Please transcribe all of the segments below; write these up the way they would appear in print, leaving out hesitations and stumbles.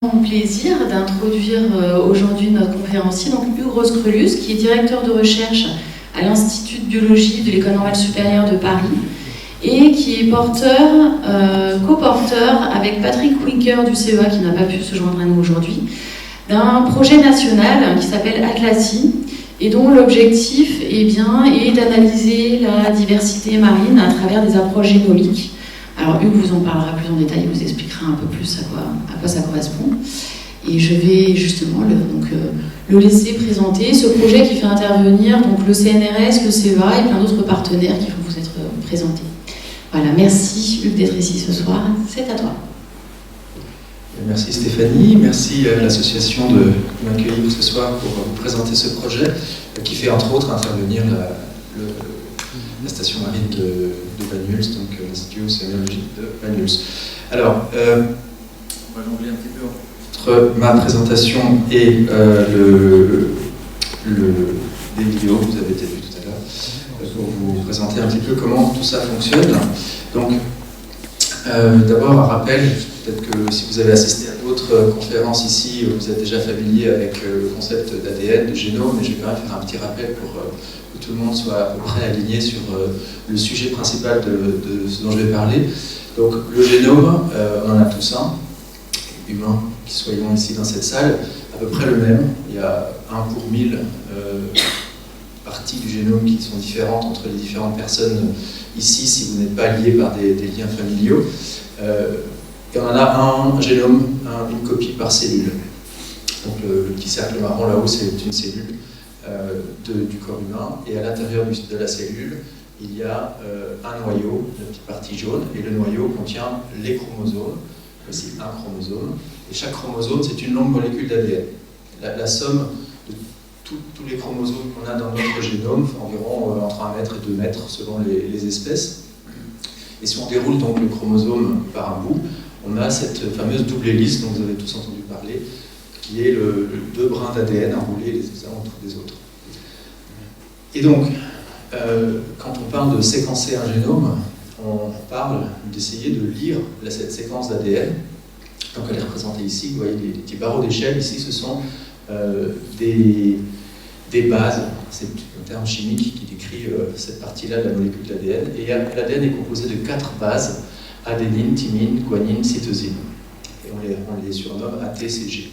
Mon plaisir d'introduire aujourd'hui notre conférencier, donc Hugues Roscrelus, qui est directeur de recherche à l'Institut de biologie de l'École normale supérieure de Paris et qui est coporteur avec Patrick Winker du CEA, qui n'a pas pu se joindre à nous aujourd'hui, d'un projet national qui s'appelle Atlassi et dont l'objectif est d'analyser la diversité marine à travers des approches génomiques. Alors Hugues vous en parlera plus en détail, il vous expliquera un peu plus à quoi ça correspond. Et je vais justement le laisser présenter ce projet qui fait intervenir donc, le CNRS, le CEA et plein d'autres partenaires qui vont vous être présentés. Voilà, merci Hugues d'être ici ce soir, c'est à toi. Merci Stéphanie, merci à l'association de m'accueillir ce soir pour vous présenter ce projet qui fait entre autres intervenir la station marine de Banyuls, donc l'Institut océanologique de Banyuls. Alors, on va jongler un petit peu entre ma présentation et les vidéos que vous avez peut-être vues tout à l'heure, pour vous présenter un petit peu comment tout ça fonctionne. Donc, d'abord un rappel, peut-être que si vous avez assisté à d'autres conférences ici, vous êtes déjà familier avec le concept d'ADN, de génome, mais je vais quand même faire un petit rappel pour que tout le monde soit à peu près aligné sur le sujet principal de ce dont je vais parler. Donc le génome, on en a tous un, humain, qui soyons ici dans cette salle, à peu près le même. Il y a 1 pour 1000 parties du génome qui sont différentes entre les différentes personnes ici, si vous n'êtes pas liés par des liens familiaux. Et on en a un génome, une copie par cellule. Donc le petit cercle marron là-haut, c'est une cellule du corps humain. Et à l'intérieur de la cellule, il y a un noyau, la petite partie jaune, et le noyau contient les chromosomes. Voici un chromosome. Et chaque chromosome, c'est une longue molécule d'ADN. La somme de tous les chromosomes qu'on a dans notre génome fait environ entre 1 mètre et 2 mètres selon les espèces. Et si on déroule donc le chromosome par un bout, on a cette fameuse double hélice dont vous avez tous entendu parler, qui est le 2 brins d'ADN enroulés les uns entre des autres. Et donc, quand on parle de séquencer un génome, on parle d'essayer de lire cette séquence d'ADN. Donc elle est représentée ici, vous voyez les petits barreaux d'échelle, ici ce sont des bases, c'est un terme chimique qui décrit cette partie-là de la molécule d'ADN. Et l'ADN est composé de 4 bases, adénine, thymine, guanine, cytosine. Et on les surnomme ATCG.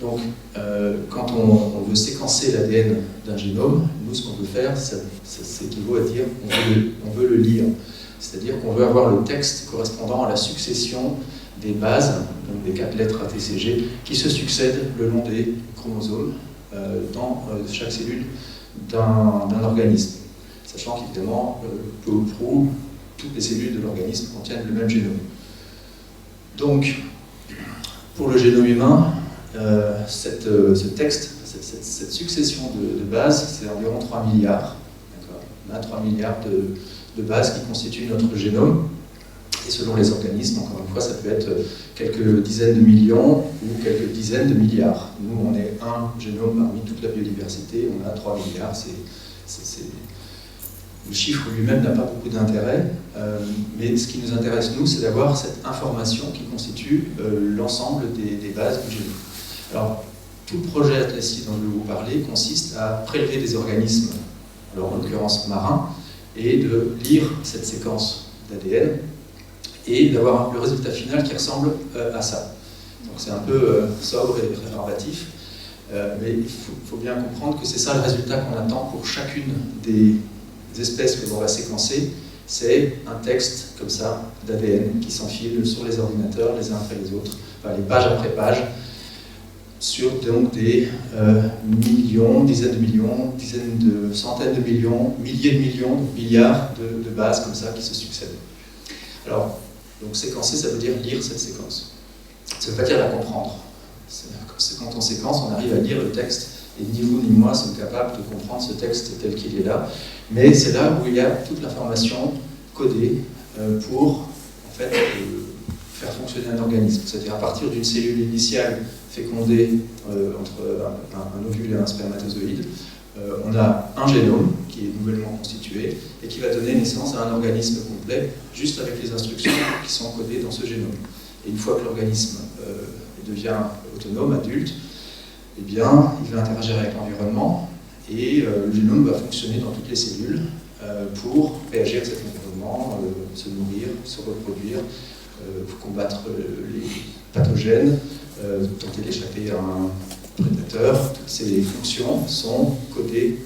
Donc, quand on veut séquencer l'ADN d'un génome, nous, ce qu'on veut faire, ça équivaut à dire on veut le lire. C'est-à-dire qu'on veut avoir le texte correspondant à la succession des bases, donc des 4 lettres ATCG, qui se succèdent le long des chromosomes dans chaque cellule d'un organisme. Sachant qu'évidemment, peu ou prou, toutes les cellules de l'organisme contiennent le même génome. Donc, pour le génome humain, ce texte, cette succession de bases, c'est environ 3 milliards. On a 3 milliards de bases qui constituent notre génome. Et selon les organismes, encore une fois, ça peut être quelques dizaines de millions ou quelques dizaines de milliards. Nous, on est un génome parmi toute la biodiversité, on a 3 milliards. Le chiffre lui-même n'a pas beaucoup d'intérêt, mais ce qui nous intéresse, nous, c'est d'avoir cette information qui constitue l'ensemble des bases du génome. Alors, tout le projet Atlassi dont je vais vous parler consiste à prélever des organismes, alors en l'occurrence marins, et de lire cette séquence d'ADN et d'avoir le résultat final qui ressemble à ça. Donc c'est un peu sobre et rébarbatif, mais il faut bien comprendre que c'est ça le résultat qu'on attend pour chacune des espèces que l'on va séquencer. C'est un texte comme ça d'ADN qui s'enfile sur les ordinateurs les uns après les autres, enfin, les pages après pages, sur donc des millions, dizaines de millions, centaines de millions, milliers de millions, milliards de bases comme ça qui se succèdent. Alors, donc séquencer, ça veut dire lire cette séquence. Ça ne veut pas dire la comprendre. C'est quand on séquence, on arrive à lire le texte, et ni vous ni moi sommes capables de comprendre ce texte tel qu'il est là. Mais c'est là où il y a toute l'information codée pour en fait, faire fonctionner un organisme. C'est-à-dire à partir d'une cellule initiale fécondée entre un ovule et un spermatozoïde, on a un génome qui est nouvellement constitué et qui va donner naissance à un organisme complet juste avec les instructions qui sont codées dans ce génome. Et une fois que l'organisme devient autonome, adulte, eh bien, il va interagir avec l'environnement et le génome va fonctionner dans toutes les cellules pour réagir à cet environnement, se nourrir, se reproduire, combattre les pathogènes, tenter d'échapper à un prédateur. Toutes ces fonctions sont codées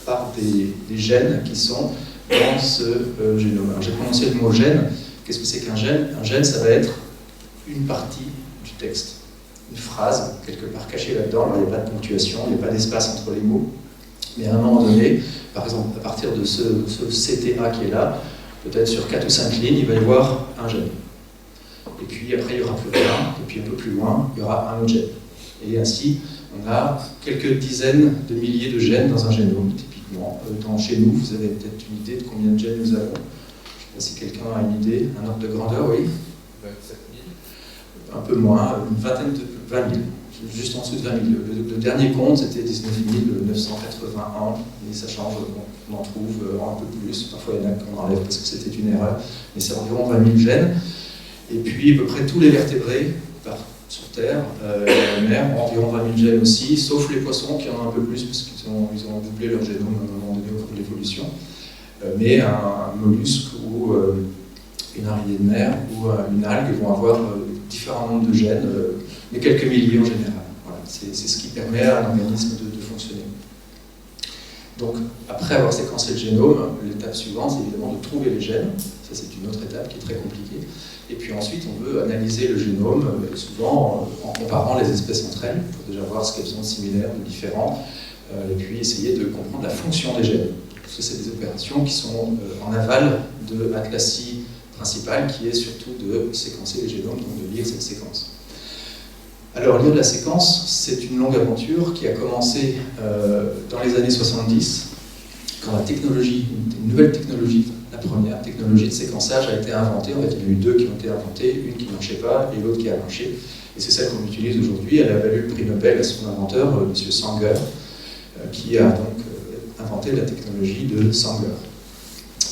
par des gènes qui sont dans ce génome. Alors j'ai prononcé le mot gène. Qu'est-ce que c'est qu'un gène? Un gène, ça va être une partie du texte, une phrase quelque part cachée là-dedans. Alors il n'y a pas de ponctuation, il n'y a pas d'espace entre les mots, mais à un moment donné, par exemple à partir de ce CTA qui est là, peut-être sur 4 ou 5 lignes, il va y avoir un gène. Et puis après il n'y aura plus rien, et puis un peu plus loin, il y aura un autre gène. Et ainsi, on a quelques dizaines de milliers de gènes dans un génome, typiquement. Chez nous, vous avez peut-être une idée de combien de gènes nous avons. Je ne sais pas si quelqu'un a une idée, un ordre de grandeur, oui. 27 000. Un peu moins, une vingtaine de 20 000, juste en dessous de 20 000. Le dernier compte, c'était 19 981, et ça change, on en trouve un peu plus. Parfois, il y en a qu'on enlève parce que c'était une erreur, mais c'est environ 20 000 gènes. Et puis, à peu près tous les vertébrés sur Terre, la mer, ont environ 20 000 gènes aussi, sauf les poissons qui en ont un peu plus, parce qu'ils ont doublé leur génome à un moment donné au cours de l'évolution. Mais un mollusque ou une araignée de mer ou une algue vont avoir différents nombres de gènes, mais quelques milliers en général. Voilà, c'est ce qui permet à un organisme de fonctionner. Donc, après avoir séquencé le génome, l'étape suivante, c'est évidemment de trouver les gènes. Ça, c'est une autre étape qui est très compliquée. Et puis ensuite, on veut analyser le génome, souvent en comparant les espèces entre elles, pour déjà voir ce qu'elles ont de similaire, de différent, et puis essayer de comprendre la fonction des gènes. Parce que c'est des opérations qui sont en aval de l'atlasie principale, qui est surtout de séquencer les génomes, donc de lire cette séquence. Alors, lire la séquence, c'est une longue aventure qui a commencé dans les années 70, quand la technologie, une nouvelle technologie, la première technologie de séquençage a été inventée. En fait, il y en a eu deux qui ont été inventées, une qui ne marchait pas et l'autre qui a marché. Et c'est celle qu'on utilise aujourd'hui. Elle a valu le prix Nobel à son inventeur, M. Sanger, qui a donc inventé la technologie de Sanger.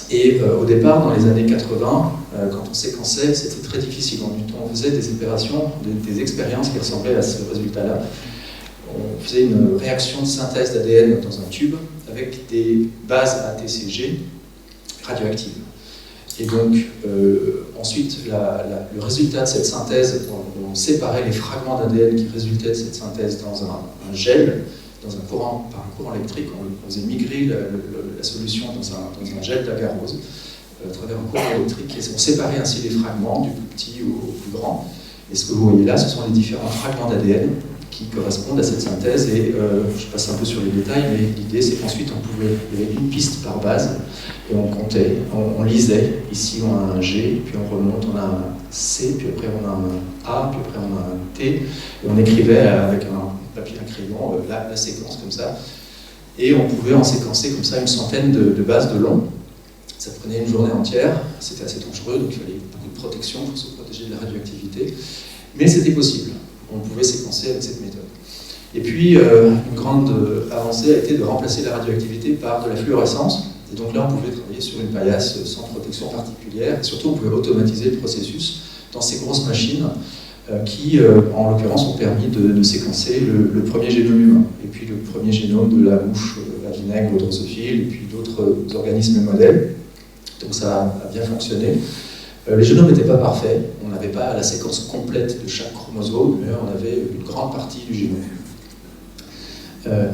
Et au départ, dans les années 80, quand on séquençait, c'était très difficile. On faisait des opérations, des expériences qui ressemblaient à ce résultat-là. On faisait une réaction de synthèse d'ADN dans un tube avec des bases ATCG radioactives. Et donc, ensuite, le résultat de cette synthèse, on séparait les fragments d'ADN qui résultaient de cette synthèse dans un gel, par un courant électrique. On faisait migrer la solution dans un gel d'agarose à travers un courant électrique. Et on séparait ainsi les fragments du plus petit au plus grand. Et ce que vous voyez là, ce sont les différents fragments d'ADN qui correspondent à cette synthèse. Et je passe un peu sur les détails, mais l'idée, c'est qu'ensuite, il y avait une piste par base, et on comptait, on lisait. Ici, on a un G, puis on remonte, on a un C, puis après, on a un A, puis après, on a un T, et on écrivait avec un papier, un crayon, la séquence comme ça. Et on pouvait en séquencer comme ça une centaine de bases de long. Ça prenait une journée entière, c'était assez dangereux, donc il fallait beaucoup de protection pour se protéger de la radioactivité. Mais c'était possible, on pouvait séquencer avec cette méthode. Et puis, une grande avancée a été de remplacer la radioactivité par de la fluorescence. Et donc là, on pouvait travailler sur une paillasse sans protection particulière. Et surtout, on pouvait automatiser le processus dans ces grosses machines qui, en l'occurrence, ont permis de séquencer le premier génome humain. Et puis le premier génome de la mouche à vinaigre drosophile, et puis d'autres organismes modèles. Donc ça a bien fonctionné. Les génomes n'étaient pas parfaits. On n'avait pas la séquence complète de chaque chromosome, mais on avait une grande partie du génome.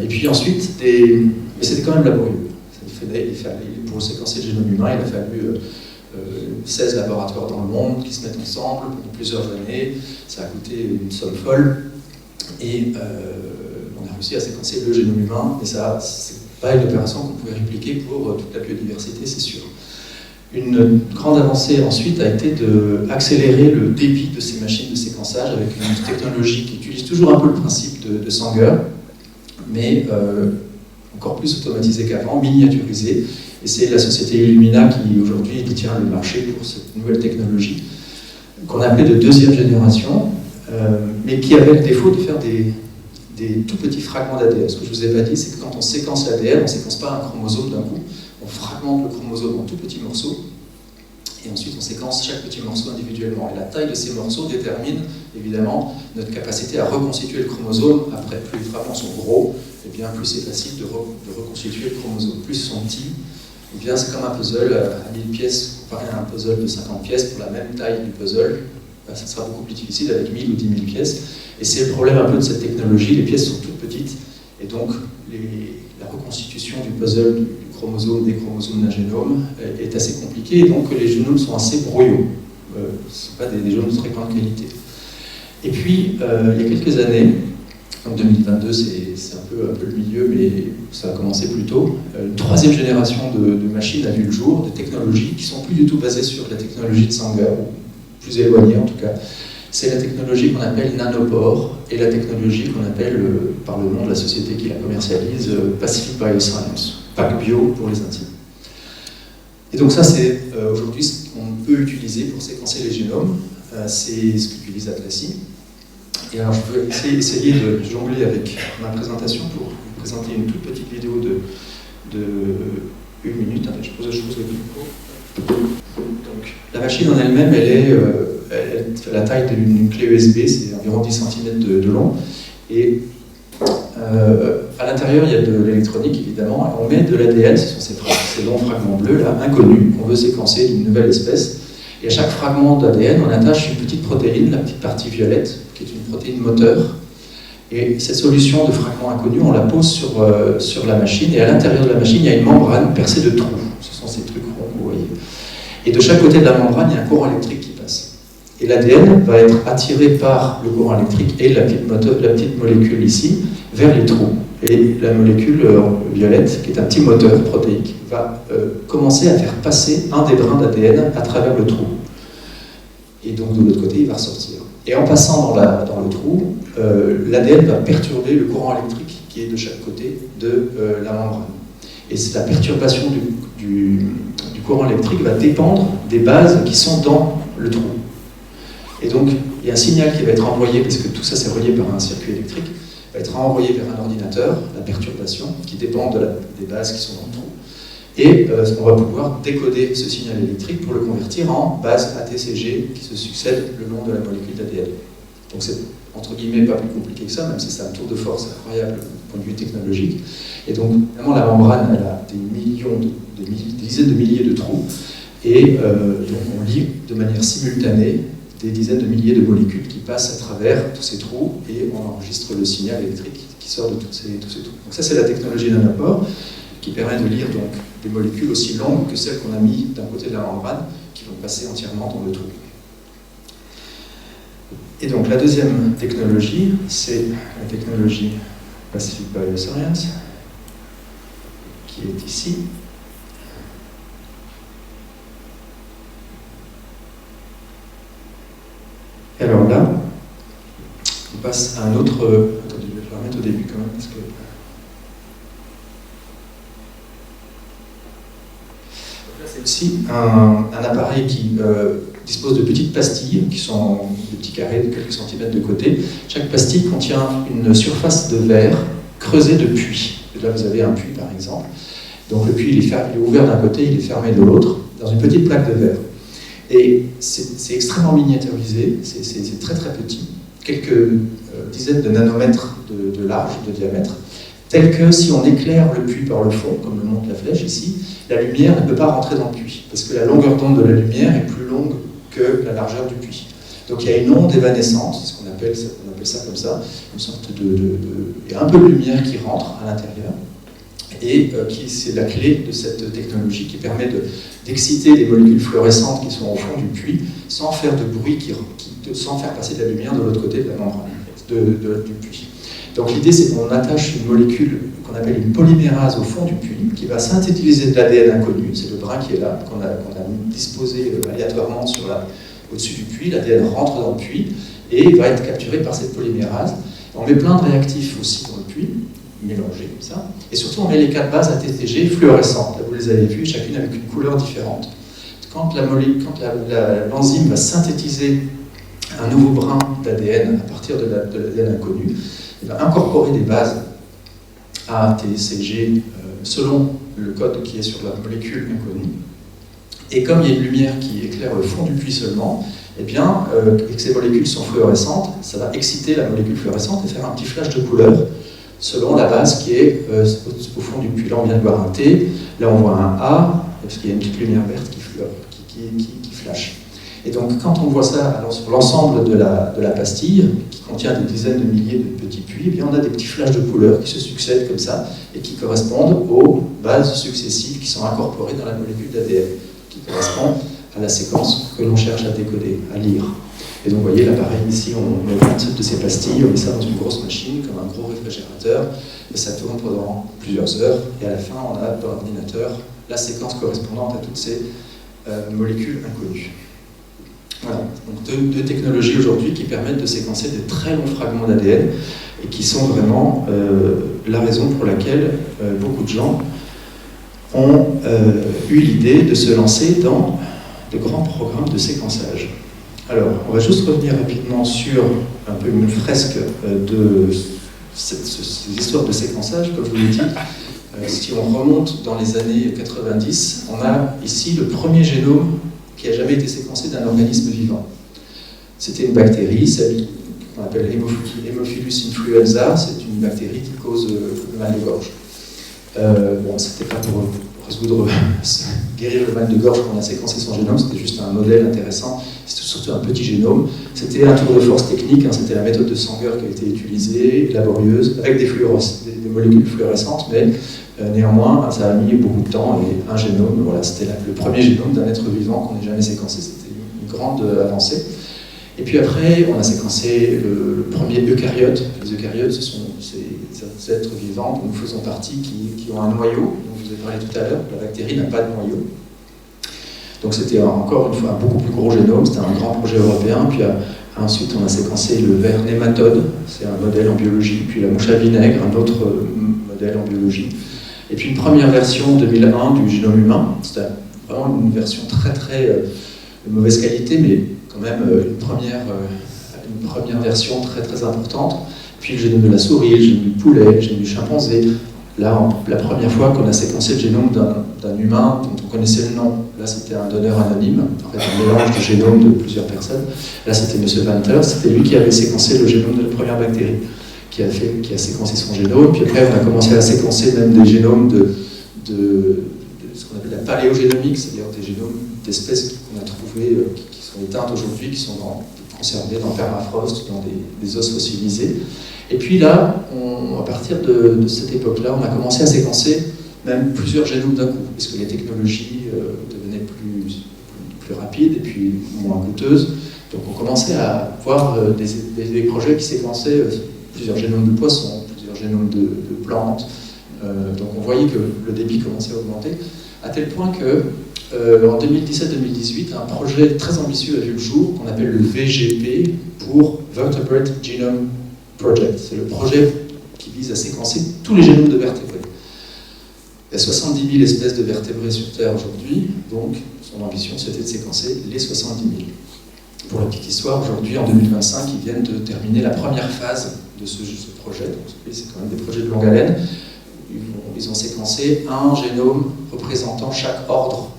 Et puis ensuite, mais c'était quand même laborieux. Pour séquencer le génome humain, il a fallu 16 laboratoires dans le monde qui se mettent ensemble pendant plusieurs années. Ça a coûté une somme folle. Et on a réussi à séquencer le génome humain. Et ça, c'est pas une opération qu'on pouvait répliquer pour toute la biodiversité, c'est sûr. Une grande avancée ensuite a été d'accélérer le débit de ces machines de séquençage avec une technologie qui utilise toujours un peu le principe de Sanger, mais encore plus automatisée qu'avant, miniaturisée. Et c'est la société Illumina qui aujourd'hui détient le marché pour cette nouvelle technologie, qu'on appelait de deuxième génération, mais qui avait le défaut de faire des tout petits fragments d'ADN. Ce que je vous ai pas dit, c'est que quand on séquence l'ADN, on ne séquence pas un chromosome d'un coup, on fragmente le chromosome en tout petits morceaux, et ensuite on séquence chaque petit morceau individuellement. Et la taille de ces morceaux détermine évidemment notre capacité à reconstituer le chromosome. Après, plus les fragments sont gros, et bien plus c'est facile de reconstituer le chromosome. Plus ils sont petits, et bien c'est comme un puzzle à 1000 pièces comparé à un puzzle de 50 pièces pour la même taille du puzzle. Ben, ça sera beaucoup plus difficile avec 1000 ou 10 000 pièces. Et c'est le problème un peu de cette technologie, les pièces sont toutes petites, et donc la reconstitution du puzzle du chromosome, des chromosomes d'un génome est assez compliquée, et donc les génomes sont assez brouillons. Ce ne sont pas des génomes de très grande qualité. Et puis, il y a quelques années, en 2022, c'est un peu le milieu, mais ça a commencé plus tôt, une troisième génération de machines a vu le jour, de technologies qui ne sont plus du tout basées sur la technologie de Sanger, ou plus éloignées en tout cas. C'est la technologie qu'on appelle nanopore et la technologie qu'on appelle, par le nom de la société qui la commercialise, Pacific Bioscience, PAC Bio pour les intimes. Et donc ça, c'est aujourd'hui ce qu'on peut utiliser pour séquencer les génomes. C'est ce qu'utilise Atlassian. Et alors je peux essayer de jongler avec ma présentation pour vous présenter une toute petite vidéo de 1 minute. Je pose le micro. Donc, la machine en elle-même, elle fait la taille d'une clé USB, c'est environ 10 cm de long. Et à l'intérieur, il y a de l'électronique, évidemment. Et on met de l'ADN, ce sont ces longs fragments bleus, là, inconnus, qu'on veut séquencer d'une nouvelle espèce. Et à chaque fragment d'ADN, on attache une petite protéine, la petite partie violette, qui est une protéine moteur. Et cette solution de fragments inconnus, on la pose sur la machine. Et à l'intérieur de la machine, il y a une membrane percée de trous. Ce sont ces trucs ronds que vous voyez. Et de chaque côté de la membrane, il y a un courant électrique qui passe. Et l'ADN va être attiré par le courant électrique et la petite molécule ici vers les trous. Et la molécule violette, qui est un petit moteur protéique, va commencer à faire passer un des brins d'ADN à travers le trou. Et donc de l'autre côté, il va ressortir. Et en passant dans le trou, l'ADN va perturber le courant électrique qui est de chaque côté de la membrane. Et la perturbation du courant électrique va dépendre des bases qui sont dans le trou. Et donc, il y a un signal qui va être envoyé, parce que tout ça c'est relié par un circuit électrique, va être envoyé vers un ordinateur, la perturbation, qui dépend des bases qui sont dans le trou. Et on va pouvoir décoder ce signal électrique pour le convertir en base ATCG qui se succèdent le long de la molécule d'ADN. Donc c'est entre guillemets pas plus compliqué que ça, même si c'est un tour de force incroyable du point de vue technologique. Et donc, évidemment, la membrane, elle a des dizaines de milliers de trous, et donc on lit de manière simultanée des dizaines de milliers de molécules qui passent à travers tous ces trous, et on enregistre le signal électrique qui sort de tous ces trous. Donc ça, c'est la technologie nanopore, qui permet de lire donc des molécules aussi longues que celles qu'on a mis d'un côté de la membrane, qui vont passer entièrement dans le trou. Et donc la deuxième technologie, c'est la technologie Pacific Bioscience, qui est ici. Et alors là, on passe à un autre... Attendez, je vais le remettre au début quand même, parce que... C'est aussi un appareil qui dispose de petites pastilles qui sont des petits carrés de quelques centimètres de côté. Chaque pastille contient une surface de verre creusée de puits. Et là, vous avez un puits, par exemple. Donc le puits, il est ouvert d'un côté, il est fermé de l'autre, dans une petite plaque de verre. Et c'est extrêmement miniaturisé, c'est très très petit, quelques dizaines de nanomètres de large, de diamètre, tel que si on éclaire le puits par le fond, comme le montre la flèche ici, la lumière ne peut pas rentrer dans le puits, parce que la longueur d'onde de la lumière est plus longue que la largeur du puits. Donc il y a une onde évanescente, c'est ce qu'on appelle ça comme ça, une sorte il y a un peu de lumière qui rentre à l'intérieur, et c'est la clé de cette technologie qui permet d'exciter les molécules fluorescentes qui sont au fond du puits, sans faire de bruit, sans faire passer de la lumière de l'autre côté de la membrane du puits. Donc l'idée, c'est qu'on attache une molécule qu'on appelle une polymérase au fond du puits, qui va synthétiser de l'ADN inconnu, c'est le brin qui est là, qu'on a disposé aléatoirement au-dessus du puits. L'ADN rentre dans le puits et va être capturé par cette polymérase. On met plein de réactifs aussi dans le puits, mélangés comme ça, et surtout on met les 4 bases ATCG fluorescentes. Là vous les avez vues, chacune avec une couleur différente. Quand l'enzyme va synthétiser un nouveau brin d'ADN à partir de l'ADN inconnu, il va incorporer des bases ATCG selon le code qui est sur la molécule inconnue, Et comme il y a une lumière qui éclaire le fond du puits seulement, eh bien, et que ces molécules sont fluorescentes, ça va exciter la molécule fluorescente et faire un petit flash de couleur selon la base qui est au fond du puits. Là, on vient de voir un T, là, on voit un A, parce qu'il y a une petite lumière verte qui flash. Et donc, quand on voit ça sur l'ensemble de la pastille, qui contient des dizaines de milliers de petits puits, eh bien, on a des petits flashs de couleurs qui se succèdent comme ça et qui correspondent aux bases successives qui sont incorporées dans la molécule d'ADN, qui correspondent à la séquence que l'on cherche à décoder, à lire. Et donc, vous voyez, là, pareil, ici, on met 27 de ces pastilles, on met ça dans une grosse machine, comme un gros réfrigérateur, et ça tourne pendant plusieurs heures, et à la fin, on a dans l'ordinateur la séquence correspondante à toutes ces molécules inconnues. Voilà, donc deux technologies aujourd'hui qui permettent de séquencer des très longs fragments d'ADN et qui sont vraiment la raison pour laquelle beaucoup de gens ont eu l'idée de se lancer dans de grands programmes de séquençage. Alors, on va juste revenir rapidement sur un peu une fresque de ces histoires de séquençage, comme je vous l'ai dit. Si on remonte dans les années 90, on a ici le premier génome qui a jamais été séquencé d'un organisme vivant. C'était une bactérie, celle qu'on appelle Haemophilus influenza, c'est une bactérie qui cause le mal de gorge. Bon, c'était pas pour guérir le mal de gorge qu'on a séquencé son génome, c'était juste un modèle intéressant, c'était surtout un petit génome. C'était un tour de force technique, hein, c'était la méthode de Sanger qui a été utilisée, laborieuse, avec des molécules fluorescentes, mais néanmoins, ça a mis beaucoup de temps et un génome, voilà, c'était le premier génome d'un être vivant qu'on n'ait jamais séquencé, c'était une grande avancée. Et puis après, on a séquencé le premier eucaryote. Les eucaryotes, ce sont ces êtres vivants dont nous faisons partie qui ont un noyau, dont je vous ai parlé tout à l'heure. La bactérie n'a pas de noyau. Donc c'était encore une fois un beaucoup plus gros génome, c'était un grand projet européen. Puis ensuite, on a séquencé le ver nématode, c'est un modèle en biologie. Puis la mouche à vinaigre, un autre modèle en biologie. Et puis une première version 2001 du génome humain, c'était vraiment une version très de mauvaise qualité, mais quand même une première version très importante. Puis le génome de la souris, le génome du poulet, le génome du chimpanzé. Là, la première fois qu'on a séquencé le génome d'un humain dont on connaissait le nom, là c'était un donneur anonyme, en fait un mélange de génome de plusieurs personnes. Là c'était M. Venter, c'était lui qui avait séquencé le génome de la première bactérie, qui a séquencé son génome. Puis après on a commencé à séquencer même des génomes de ce qu'on appelle la paléogénomique, c'est-à-dire des génomes d'espèces qu'on a trouvées, qui sont éteintes aujourd'hui, qui sont conservées dans le permafrost, dans des os fossilisés. Et puis là, à partir de cette époque-là, on a commencé à séquencer même plusieurs génomes d'un coup, parce que les technologies devenaient plus rapides et puis moins coûteuses. Donc on commençait à voir des projets qui séquençaient plusieurs génomes de poissons, plusieurs génomes de plantes. Donc on voyait que le débit commençait à augmenter, à tel point que en 2017-2018, un projet très ambitieux a vu le jour, qu'on appelle le VGP, pour Vertebrate Genome Project. C'est le projet qui vise à séquencer tous les génomes de vertébrés. Il y a 70 000 espèces de vertébrés sur Terre aujourd'hui, donc son ambition c'était de séquencer les 70 000. Pour la petite histoire, aujourd'hui, en 2025, ils viennent de terminer la première phase de ce projet, donc c'est quand même des projets de longue haleine. Ils ont séquencé un génome représentant chaque ordre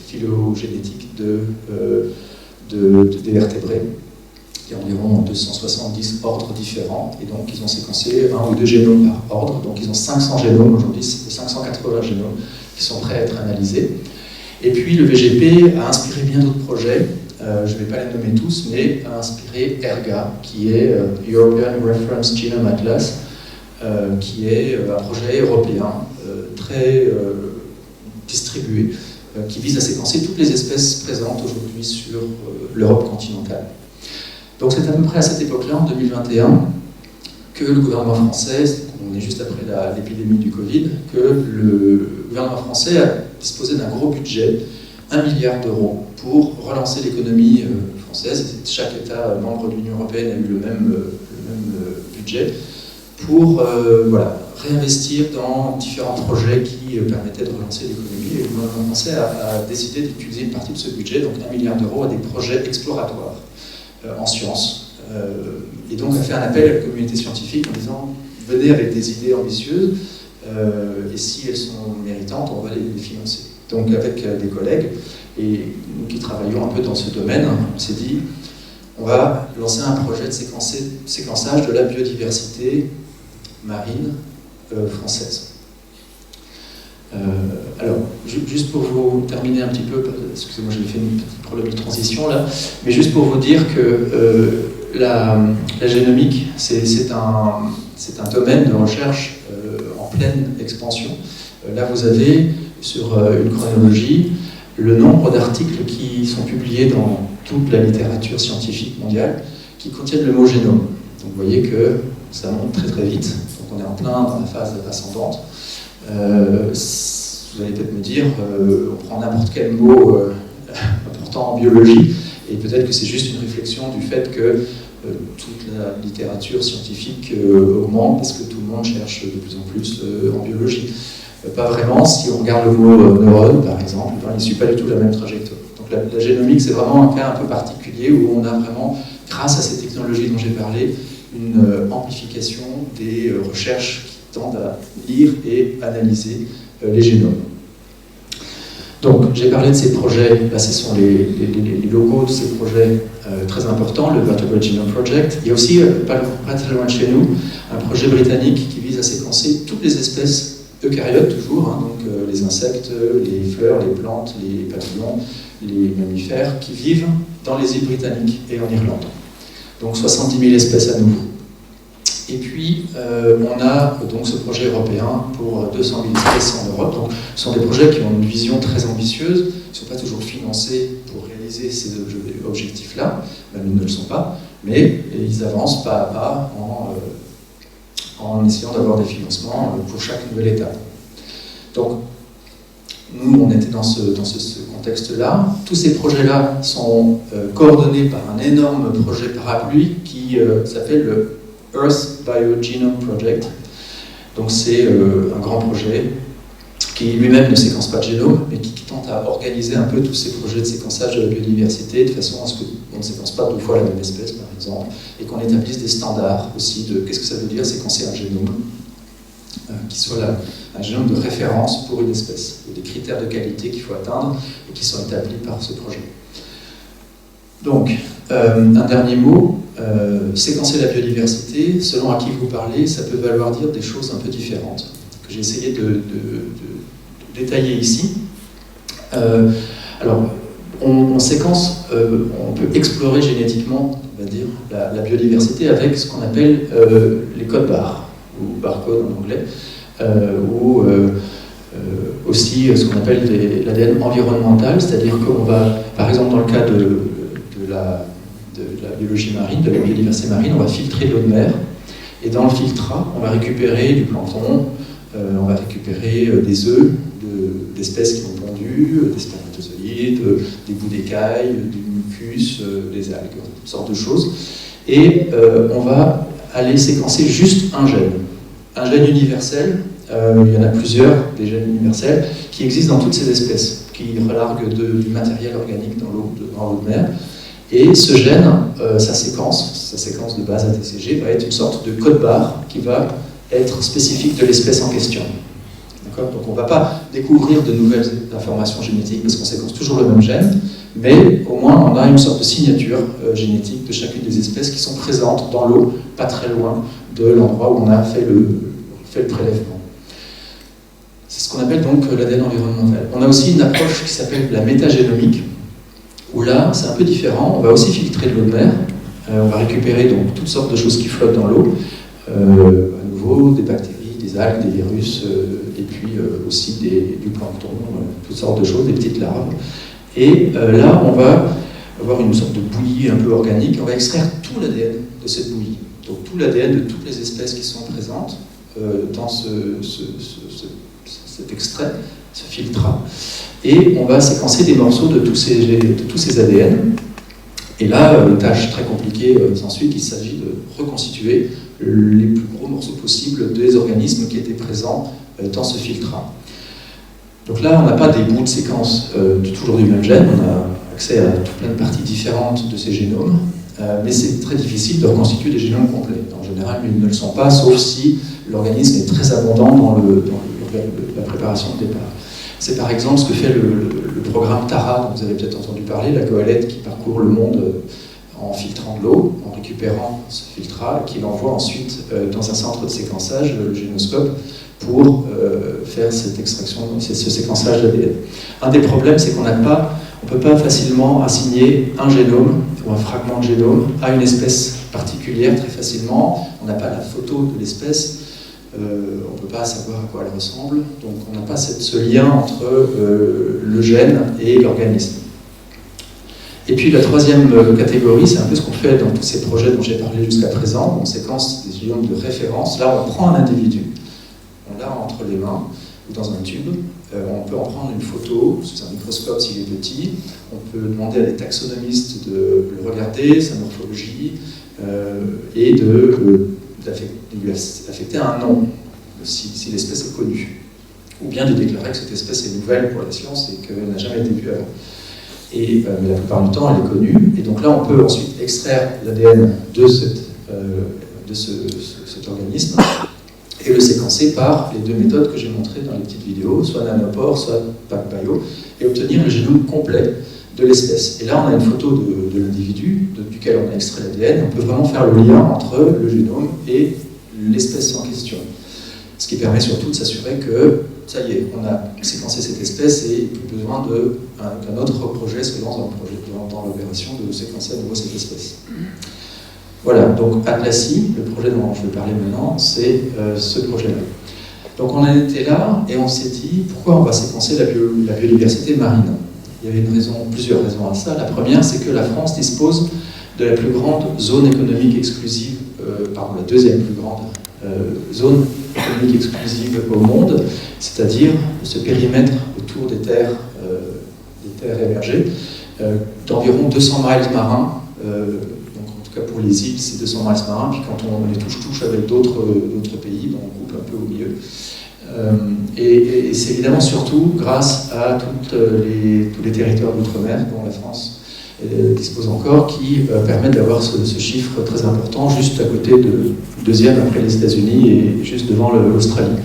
phylogénétique des vertébrés. Il y a environ 270 ordres différents, et donc ils ont séquencé 1 ou 2 génomes par ordre. Donc ils ont 500 génomes aujourd'hui, 580 génomes qui sont prêts à être analysés. Et puis le VGP a inspiré bien d'autres projets. Je ne vais pas les nommer tous, mais a inspiré ERGA, qui est European Reference Genome Atlas, qui est un projet européen très distribué, qui vise à séquencer toutes les espèces présentes aujourd'hui sur l'Europe continentale. Donc c'est à peu près à cette époque-là, en 2021, que le gouvernement français, on est juste après l'épidémie du Covid, que le gouvernement français a disposé d'un gros budget, 1 milliard d'euros, pour relancer l'économie française. Chaque État membre de l'Union européenne a eu le même budget pour réinvestir dans différents projets qui permettaient de relancer l'économie. Et le gouvernement français a décidé d'utiliser une partie de ce budget, donc 1 milliard d'euros, à des projets exploratoires en sciences. Et donc a fait un appel à la communauté scientifique en disant « Venez avec des idées ambitieuses, et si elles sont méritantes, on va les financer ». Donc avec des collègues, et nous qui travaillons un peu dans ce domaine, on s'est dit, on va lancer un projet de séquençage de la biodiversité marine française. Alors, juste pour vous terminer un petit peu, excusez-moi, j'ai fait une petite problème de transition là, mais juste pour vous dire que la génomique, c'est un domaine de recherche en pleine expansion. Là, vous avez sur une chronologie le nombre d'articles qui sont publiés dans toute la littérature scientifique mondiale qui contiennent le mot génome. Donc vous voyez que ça monte très très vite, donc on est en plein dans la phase ascendante. Vous allez peut-être me dire, on prend n'importe quel mot important en biologie, et peut-être que c'est juste une réflexion du fait que toute la littérature scientifique augmente parce que tout le monde cherche de plus en plus en biologie. Pas vraiment, si on regarde le mot neurone par exemple, il ne suit pas du tout la même trajectoire. Donc la génomique, c'est vraiment un cas un peu particulier où on a vraiment, grâce à ces technologies dont j'ai parlé, une amplification des recherches qui tendent à lire et analyser les génomes. Donc, j'ai parlé de ces projets, là ce sont les logos de ces projets très importants, le Vertebrate Genome Project. Il y a aussi, pas très loin de chez nous, un projet britannique qui vise à séquencer toutes les espèces eucaryotes toujours, hein, donc les insectes, les fleurs, les plantes, les papillons, les mammifères, qui vivent dans les îles britanniques et en Irlande. Donc 70 000 espèces à nouveau. Et puis, on a donc ce projet européen pour 200 000 espèces en Europe. Donc, ce sont des projets qui ont une vision très ambitieuse, ils ne sont pas toujours financés pour réaliser ces objectifs-là, même ils ne le sont pas, mais ils avancent pas à pas en essayant d'avoir des financements pour chaque nouvelle étape. Donc, nous, on était dans ce contexte-là. Tous ces projets-là sont coordonnés par un énorme projet parapluie qui s'appelle le Earth Biogenome Project. Donc c'est un grand projet qui lui-même ne séquence pas de génome, mais qui tente à organiser un peu tous ces projets de séquençage de la biodiversité de façon à ce qu'on ne séquence pas 2 fois la même espèce, par exemple, et qu'on établisse des standards aussi de qu'est-ce que ça veut dire séquencer un génome, qui soit un génome de référence pour une espèce. Il y a des critères de qualité qu'il faut atteindre et qui sont établis par ce projet. Donc, un dernier mot, séquencer la biodiversité, selon à qui vous parlez, ça peut vouloir dire des choses un peu différentes, que j'ai essayé de détailler ici. Alors, on séquence, on peut explorer génétiquement, on va dire, la biodiversité avec ce qu'on appelle les codes barres, ou barcodes en anglais, ou aussi ce qu'on appelle l'ADN environnemental, c'est-à-dire qu'on va, par exemple dans le cas de la biologie marine, de la biodiversité marine, on va filtrer de l'eau de mer, et dans le filtrat, on va récupérer du plancton, on va récupérer des œufs d'espèces qui ont pondu, des spermatozoïdes, des bouts d'écailles, du mucus, des algues, toutes sortes de choses, et on va aller séquencer juste un gène universel. Il y en a plusieurs, des gènes universels, qui existent dans toutes ces espèces, qui relarguent du matériel organique dans l'eau de mer. Et ce gène, sa séquence de base ATCG, va être une sorte de code barre qui va être spécifique de l'espèce en question. Donc on ne va pas découvrir de nouvelles informations génétiques parce qu'on séquence toujours le même gène, mais au moins on a une sorte de signature génétique de chacune des espèces qui sont présentes dans l'eau, pas très loin de l'endroit où on a fait le prélèvement. C'est ce qu'on appelle donc l'ADN environnemental. On a aussi une approche qui s'appelle la métagénomique, où là, c'est un peu différent. On va aussi filtrer de l'eau de mer. On va récupérer donc toutes sortes de choses qui flottent dans l'eau. À nouveau, des bactéries, des algues, des virus, et puis aussi du plancton, toutes sortes de choses, des petites larves. Et là, on va avoir une sorte de bouillie un peu organique. On va extraire tout l'ADN de cette bouillie. Donc tout l'ADN de toutes les espèces qui sont présentes dans cet extrait, ce filtrat. Et on va séquencer des morceaux de tous ces ADN. Et là, tâche très compliquée s'ensuit, il s'agit de reconstituer les plus gros morceaux possibles des organismes qui étaient présents dans ce filtrat. Donc là, on n'a pas des bouts de séquence toujours du même gène, on a accès à tout plein de parties différentes de ces génomes, mais c'est très difficile de reconstituer des génomes complets. En général, ils ne le sont pas, sauf si l'organisme est très abondant dans la préparation de départ. C'est par exemple ce que fait le programme TARA, dont vous avez peut-être entendu parler, la goélette qui parcourt le monde en filtrant de l'eau, en récupérant ce filtrat, et qui l'envoie ensuite dans un centre de séquençage, le Génoscope, pour faire cette extraction, ce séquençage d'ADN. Un des problèmes, c'est qu'on ne peut pas facilement assigner un génome ou un fragment de génome à une espèce particulière très facilement. On n'a pas la photo de l'espèce, on ne peut pas savoir à quoi elle ressemble, donc on n'a pas ce lien entre le gène et l'organisme. Et puis la troisième catégorie, c'est un peu ce qu'on fait dans tous ces projets dont j'ai parlé jusqu'à présent. On séquence des génomes de référence. Là, on prend un individu, on l'a entre les mains ou dans un tube. On peut en prendre une photo sous un microscope s'il est petit. On peut demander à des taxonomistes de le regarder, sa morphologie, et de lui affecter un nom, si l'espèce est connue. Ou bien de déclarer que cette espèce est nouvelle pour la science et qu'elle n'a jamais été vue avant. Mais la plupart du temps, elle est connue. Et donc là, on peut ensuite extraire l'ADN de cet organisme et le séquencer par les deux méthodes que j'ai montrées dans les petites vidéos, soit Nanopore, soit PacBio, et obtenir le génome complet de l'espèce. Et là, on a une photo de l'individu duquel on a extrait l'ADN. On peut vraiment faire le lien entre le génome et l'espèce en question. Ce qui permet surtout de s'assurer que, ça y est, on a séquencé cette espèce et plus besoin qu'un autre projet se lance dans l'opération de séquencer à nouveau cette espèce. Voilà, donc Atlassi, le projet dont je vais parler maintenant, c'est ce projet-là. Donc on en était là et on s'est dit, pourquoi on va séquencer la biodiversité marine? Il y avait plusieurs raisons à ça. La première, c'est que la France dispose de la plus grande zone économique exclusive, la deuxième plus grande zone économique exclusive au monde, c'est-à-dire ce périmètre autour des terres émergées, d'environ 200 miles marins. Donc en tout cas pour les îles, c'est 200 miles marins, puis quand on les touche avec d'autres pays, on coupe un peu au milieu. Et c'est évidemment surtout grâce à tous les territoires d'outre-mer dont la France dispose encore, qui permettent d'avoir ce chiffre très important, juste à côté deuxième après les États-Unis et juste devant l'Australie.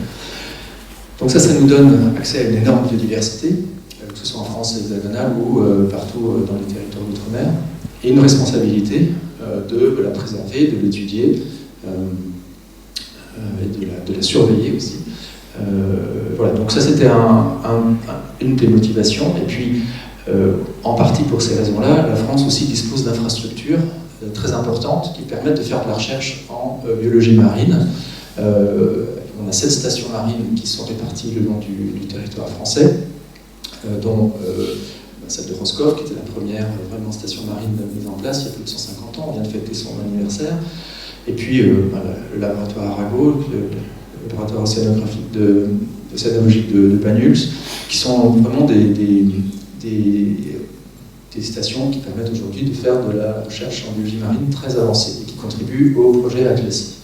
Donc ça nous donne accès à une énorme biodiversité, que ce soit en France hexagonale ou partout dans les territoires d'outre-mer, et une responsabilité de la préserver, de l'étudier et de la surveiller aussi. Voilà, donc ça c'était une des motivations. Et puis, en partie pour ces raisons-là, la France aussi dispose d'infrastructures très importantes qui permettent de faire de la recherche en biologie marine. On a 7 stations marines qui sont réparties le long du territoire français, dont celle de Roscoff, qui était la première vraiment station marine mise en place il y a plus de 150 ans. On vient de fêter son anniversaire. Et puis le laboratoire Arago, le laboratoire océanographique océanologique de Banyuls, qui sont vraiment des stations qui permettent aujourd'hui de faire de la recherche en biologie marine très avancée et qui contribuent au projet Atlassi.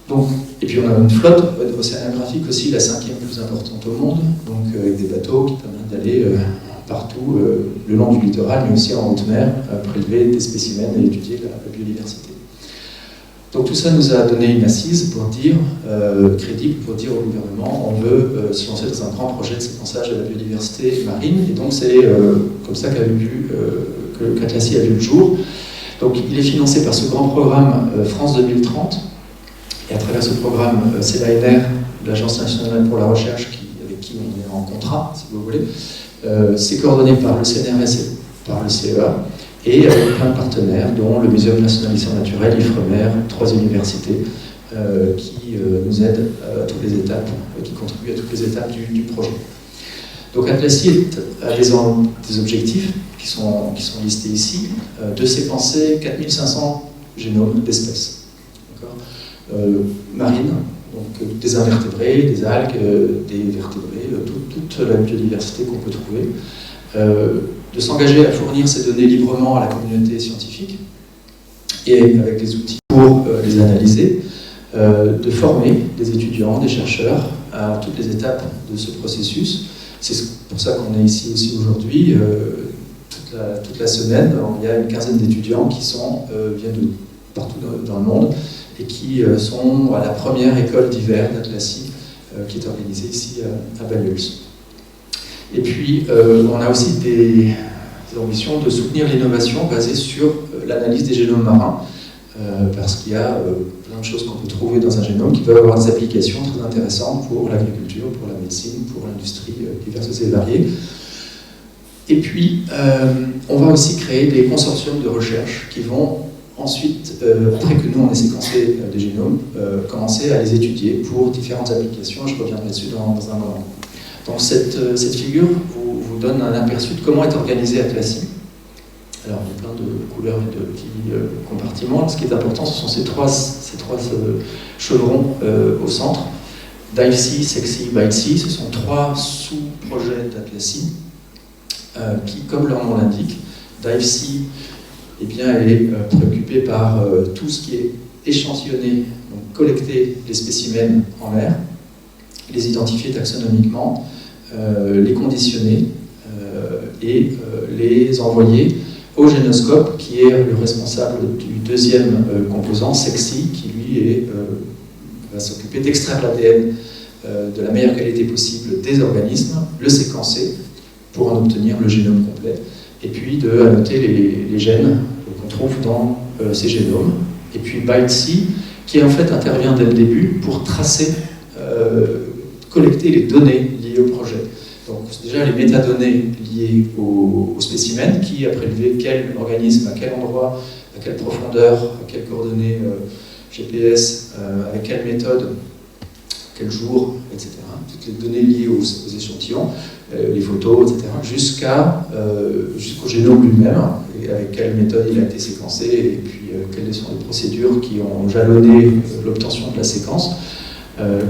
Donc, et puis on a une flotte océanographique aussi, la 5e plus importante au monde, donc avec des bateaux qui permettent d'aller partout le long du littoral, mais aussi en haute mer, prélever des spécimens et étudier la biodiversité. Donc tout ça nous a donné une assise pour dire, crédible, pour dire au gouvernement, on veut se lancer dans un grand projet de séquençage de la biodiversité marine, et donc c'est comme ça qu'Atlassi a vu le jour. Donc il est financé par ce grand programme France 2030, et à travers ce programme, c'est l'ANR, l'Agence nationale pour la recherche, avec qui on est en contrat, si vous voulez. C'est coordonné par le CNRS et par le CEA, et avec plein de partenaires, dont le Muséum national d'histoire naturelle, l'IFREMER, 3 universités, qui nous aident à toutes les étapes, qui contribuent à toutes les étapes du projet. Donc Atlassi a des objectifs qui sont listés ici, de séquencer 4500 génomes d'espèces marines, donc des invertébrés, des algues, des vertébrés, toute la biodiversité qu'on peut trouver, de s'engager à fournir ces données librement à la communauté scientifique et avec les outils pour les analyser, de former des étudiants, des chercheurs à toutes les étapes de ce processus. C'est pour ça qu'on est ici aussi aujourd'hui. Toute la semaine, il y a une quinzaine d'étudiants qui viennent de partout dans le monde et qui sont à la première école d'hiver d'Atlassi qui est organisée ici à Banyuls. Et puis, on a aussi des ambitions de soutenir l'innovation basée sur l'analyse des génomes marins, parce qu'il y a plein de choses qu'on peut trouver dans un génome qui peuvent avoir des applications très intéressantes pour l'agriculture, pour la médecine, pour l'industrie diverses et variées. Et puis, on va aussi créer des consortiums de recherche qui vont ensuite, après que nous on ait séquencé des génomes, commencer à les étudier pour différentes applications. Je reviendrai dessus dans un moment. Donc cette figure vous donne un aperçu de comment est organisé Atlassian. Alors il y a plein de couleurs et de petits compartiments. Ce qui est important, ce sont ces trois chevrons au centre. DiveC, Sexy, ByteC, ce sont trois sous-projets d'Atlassian qui, comme leur nom l'indique, DiveC eh bien, est préoccupé par tout ce qui est échantillonné, donc collecter les spécimens en mer, les identifier taxonomiquement, les conditionner et les envoyer au génoscope, qui est le responsable du deuxième composant, Sexy, qui lui va s'occuper d'extraire l'ADN de la meilleure qualité possible des organismes, le séquencer pour en obtenir le génome complet, et puis de annoter les gènes qu'on trouve dans ces génomes. Et puis ByteC, qui en fait intervient dès le début pour tracer, collecter les données liées au projet. Donc déjà les métadonnées liées au spécimen, qui a prélevé quel organisme, à quel endroit, à quelle profondeur, à quelles coordonnées GPS, avec quelle méthode, quel jour, etc. Toutes les données liées aux échantillons, les photos, etc. Jusqu'au génome lui-même, et avec quelle méthode il a été séquencé, et puis quelles sont les procédures qui ont jalonné l'obtention de la séquence,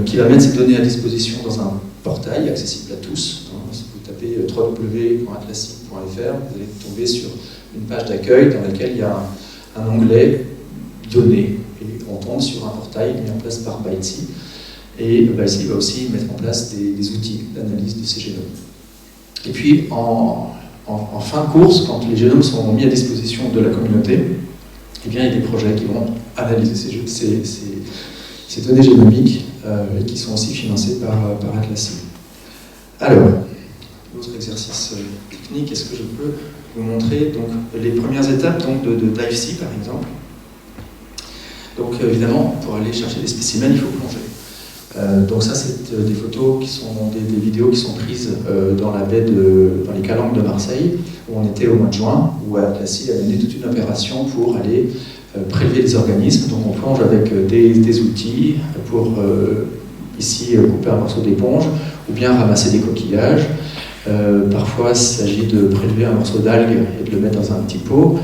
qui va mettre ces données à disposition dans un portail accessible à tous. Donc, si vous tapez www.atlassian.fr, vous allez tomber sur une page d'accueil dans laquelle il y a un onglet données, et on tombe sur un portail mis en place par ByteC. Et ByteC va aussi mettre en place des outils d'analyse de ces génomes. Et puis, en fin de course, quand les génomes sont mis à disposition de la communauté, eh bien, il y a des projets qui vont analyser ces données génomiques et qui sont aussi financés par Atlassian. Alors, autre exercice technique, est-ce que je peux vous montrer donc, les premières étapes donc, de DiveC, par exemple. Donc, évidemment, pour aller chercher des spécimens, il faut plonger. Donc ça, c'est des photos qui sont des vidéos qui sont prises dans la baie dans les Calanques de Marseille, où on était au mois de juin, où Atlassian a mené toute une opération pour aller prélever des organismes. Donc on plonge avec des outils pour ici couper un morceau d'éponge, ou bien ramasser des coquillages. Parfois, il s'agit de prélever un morceau d'algue et de le mettre dans un petit pot.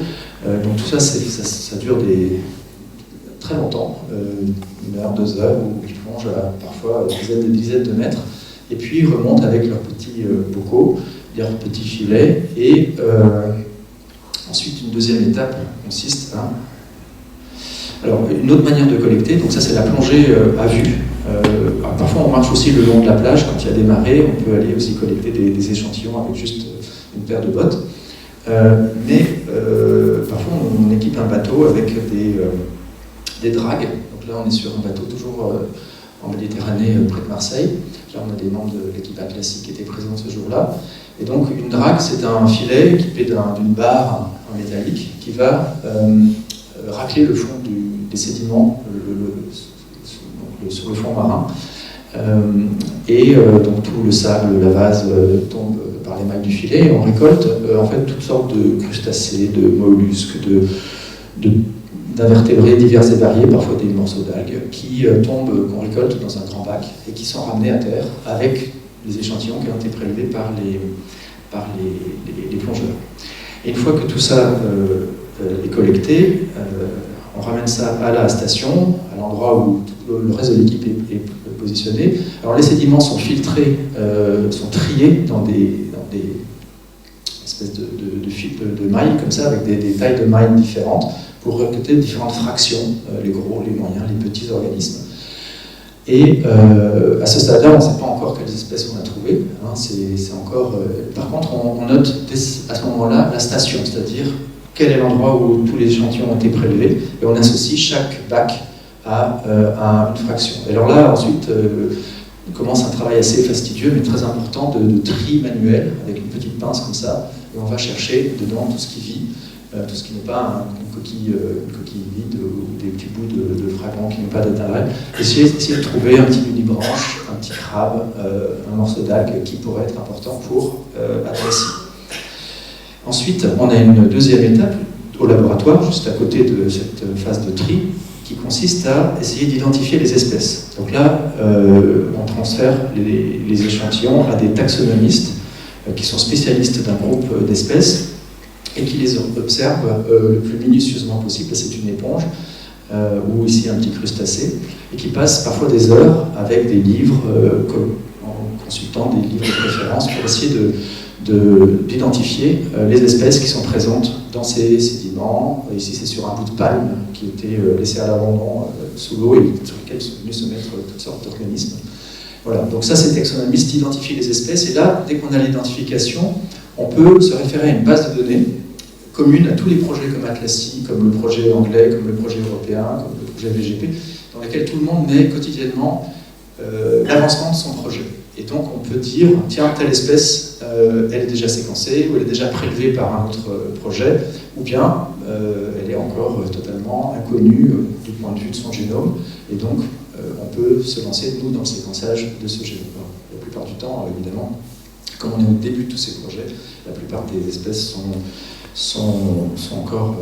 Donc tout ça, ça dure très longtemps, 1 heure, 2 heures, où ils plongent à parfois des dizaines de mètres, et puis ils remontent avec leurs petits bocaux, leurs petits filets, et ensuite une deuxième étape consiste à... Alors une autre manière de collecter, donc ça c'est la plongée à vue. Parfois on marche aussi le long de la plage, quand il y a des marées, on peut aller aussi collecter des échantillons avec juste une paire de bottes. Mais parfois on équipe un bateau avec des dragues. Donc là, on est sur un bateau toujours en Méditerranée, près de Marseille. Là, on a des membres de l'équipe Atlassian qui étaient présents ce jour-là. Et donc, une drague, c'est un filet équipé d'une barre en métallique qui va racler le fond des sédiments sur le fond marin. Donc, tout le sable, la vase tombe par les mailles du filet. Et on récolte en fait toutes sortes de crustacés, de mollusques, d'invertébrés divers et variés, parfois des morceaux d'algues, qui tombent, qu'on récolte dans un grand bac et qui sont ramenés à terre avec les échantillons qui ont été prélevés par les plongeurs. Et une fois que tout ça est collecté, on ramène ça à la station, à l'endroit où le reste de l'équipe est positionné. Alors les sédiments sont filtrés, sont triés dans des espèces de mailles comme ça, avec des tailles de mailles différentes, pour recruter différentes fractions, les gros, les moyens, les petits organismes. Et à ce stade-là, on ne sait pas encore quelles espèces on a trouvées. Hein, c'est encore, par contre, on note à ce moment-là la station, c'est-à-dire quel est l'endroit où tous les échantillons ont été prélevés, et on associe chaque bac à une fraction. Et alors là, ensuite, commence un travail assez fastidieux, mais très important, de tri manuel, avec une petite pince comme ça, et on va chercher dedans tout ce qui vit, tout ce qui n'est pas une coquille vide ou des petits bouts de fragments qui n'ont pas d'intérêt. Essayer de trouver un petit nudibranche, un petit crabe, un morceau d'algue qui pourrait être important pour Atlassi. Ensuite, on a une deuxième étape au laboratoire, juste à côté de cette phase de tri, qui consiste à essayer d'identifier les espèces. Donc là, on transfère les échantillons à des taxonomistes qui sont spécialistes d'un groupe d'espèces et qui les observent le plus minutieusement possible. Là, c'est une éponge, ou ici un petit crustacé, et qui passent parfois des heures avec des livres, en consultant des livres de référence pour essayer d'identifier les espèces qui sont présentes dans ces sédiments. Ici, c'est sur un bout de palme qui était laissé à l'abandon sous l'eau et sur lequel sont venus se mettre toutes sortes d'organismes. Voilà, donc ça, c'est taxonomiste, identifier les espèces. Et là, dès qu'on a l'identification, on peut se référer à une base de données commune à tous les projets comme Atlassi, comme le projet anglais, comme le projet européen, comme le projet VGP, dans lesquels tout le monde met quotidiennement l'avancement de son projet. Et donc on peut dire, tiens, telle espèce, elle est déjà séquencée, ou elle est déjà prélevée par un autre projet, ou bien elle est encore totalement inconnue du point de vue de son génome, et donc on peut se lancer, nous, dans le séquençage de ce génome. Alors, la plupart du temps, évidemment, comme on est au début de tous ces projets, la plupart des espèces sont encore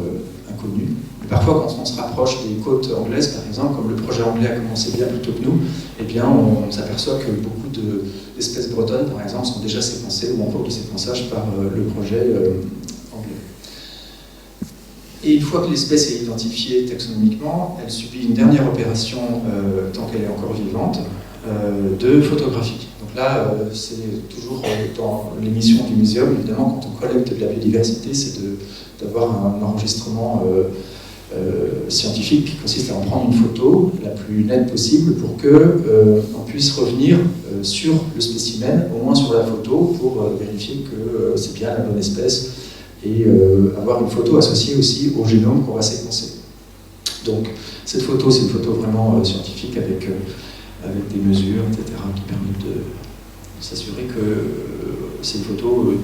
inconnues. Mais parfois, quand on se rapproche des côtes anglaises, par exemple, comme le projet anglais a commencé bien plus tôt que nous, eh bien, on s'aperçoit que beaucoup d'espèces bretonnes, par exemple, sont déjà séquencées ou en cours de séquençage par le projet anglais. Et une fois que l'espèce est identifiée taxonomiquement, elle subit une dernière opération, tant qu'elle est encore vivante, de photographie. Donc là, c'est toujours dans l'émission du muséum, évidemment, quand on collecte de la biodiversité, c'est d'avoir un enregistrement scientifique qui consiste à en prendre une photo la plus nette possible pour qu'on puisse revenir sur le spécimen, au moins sur la photo, pour vérifier que c'est bien la bonne espèce et avoir une photo associée aussi au génome qu'on va séquencer. Donc cette photo, c'est une photo vraiment scientifique avec des mesures, etc., qui permettent de s'assurer que c'est une photo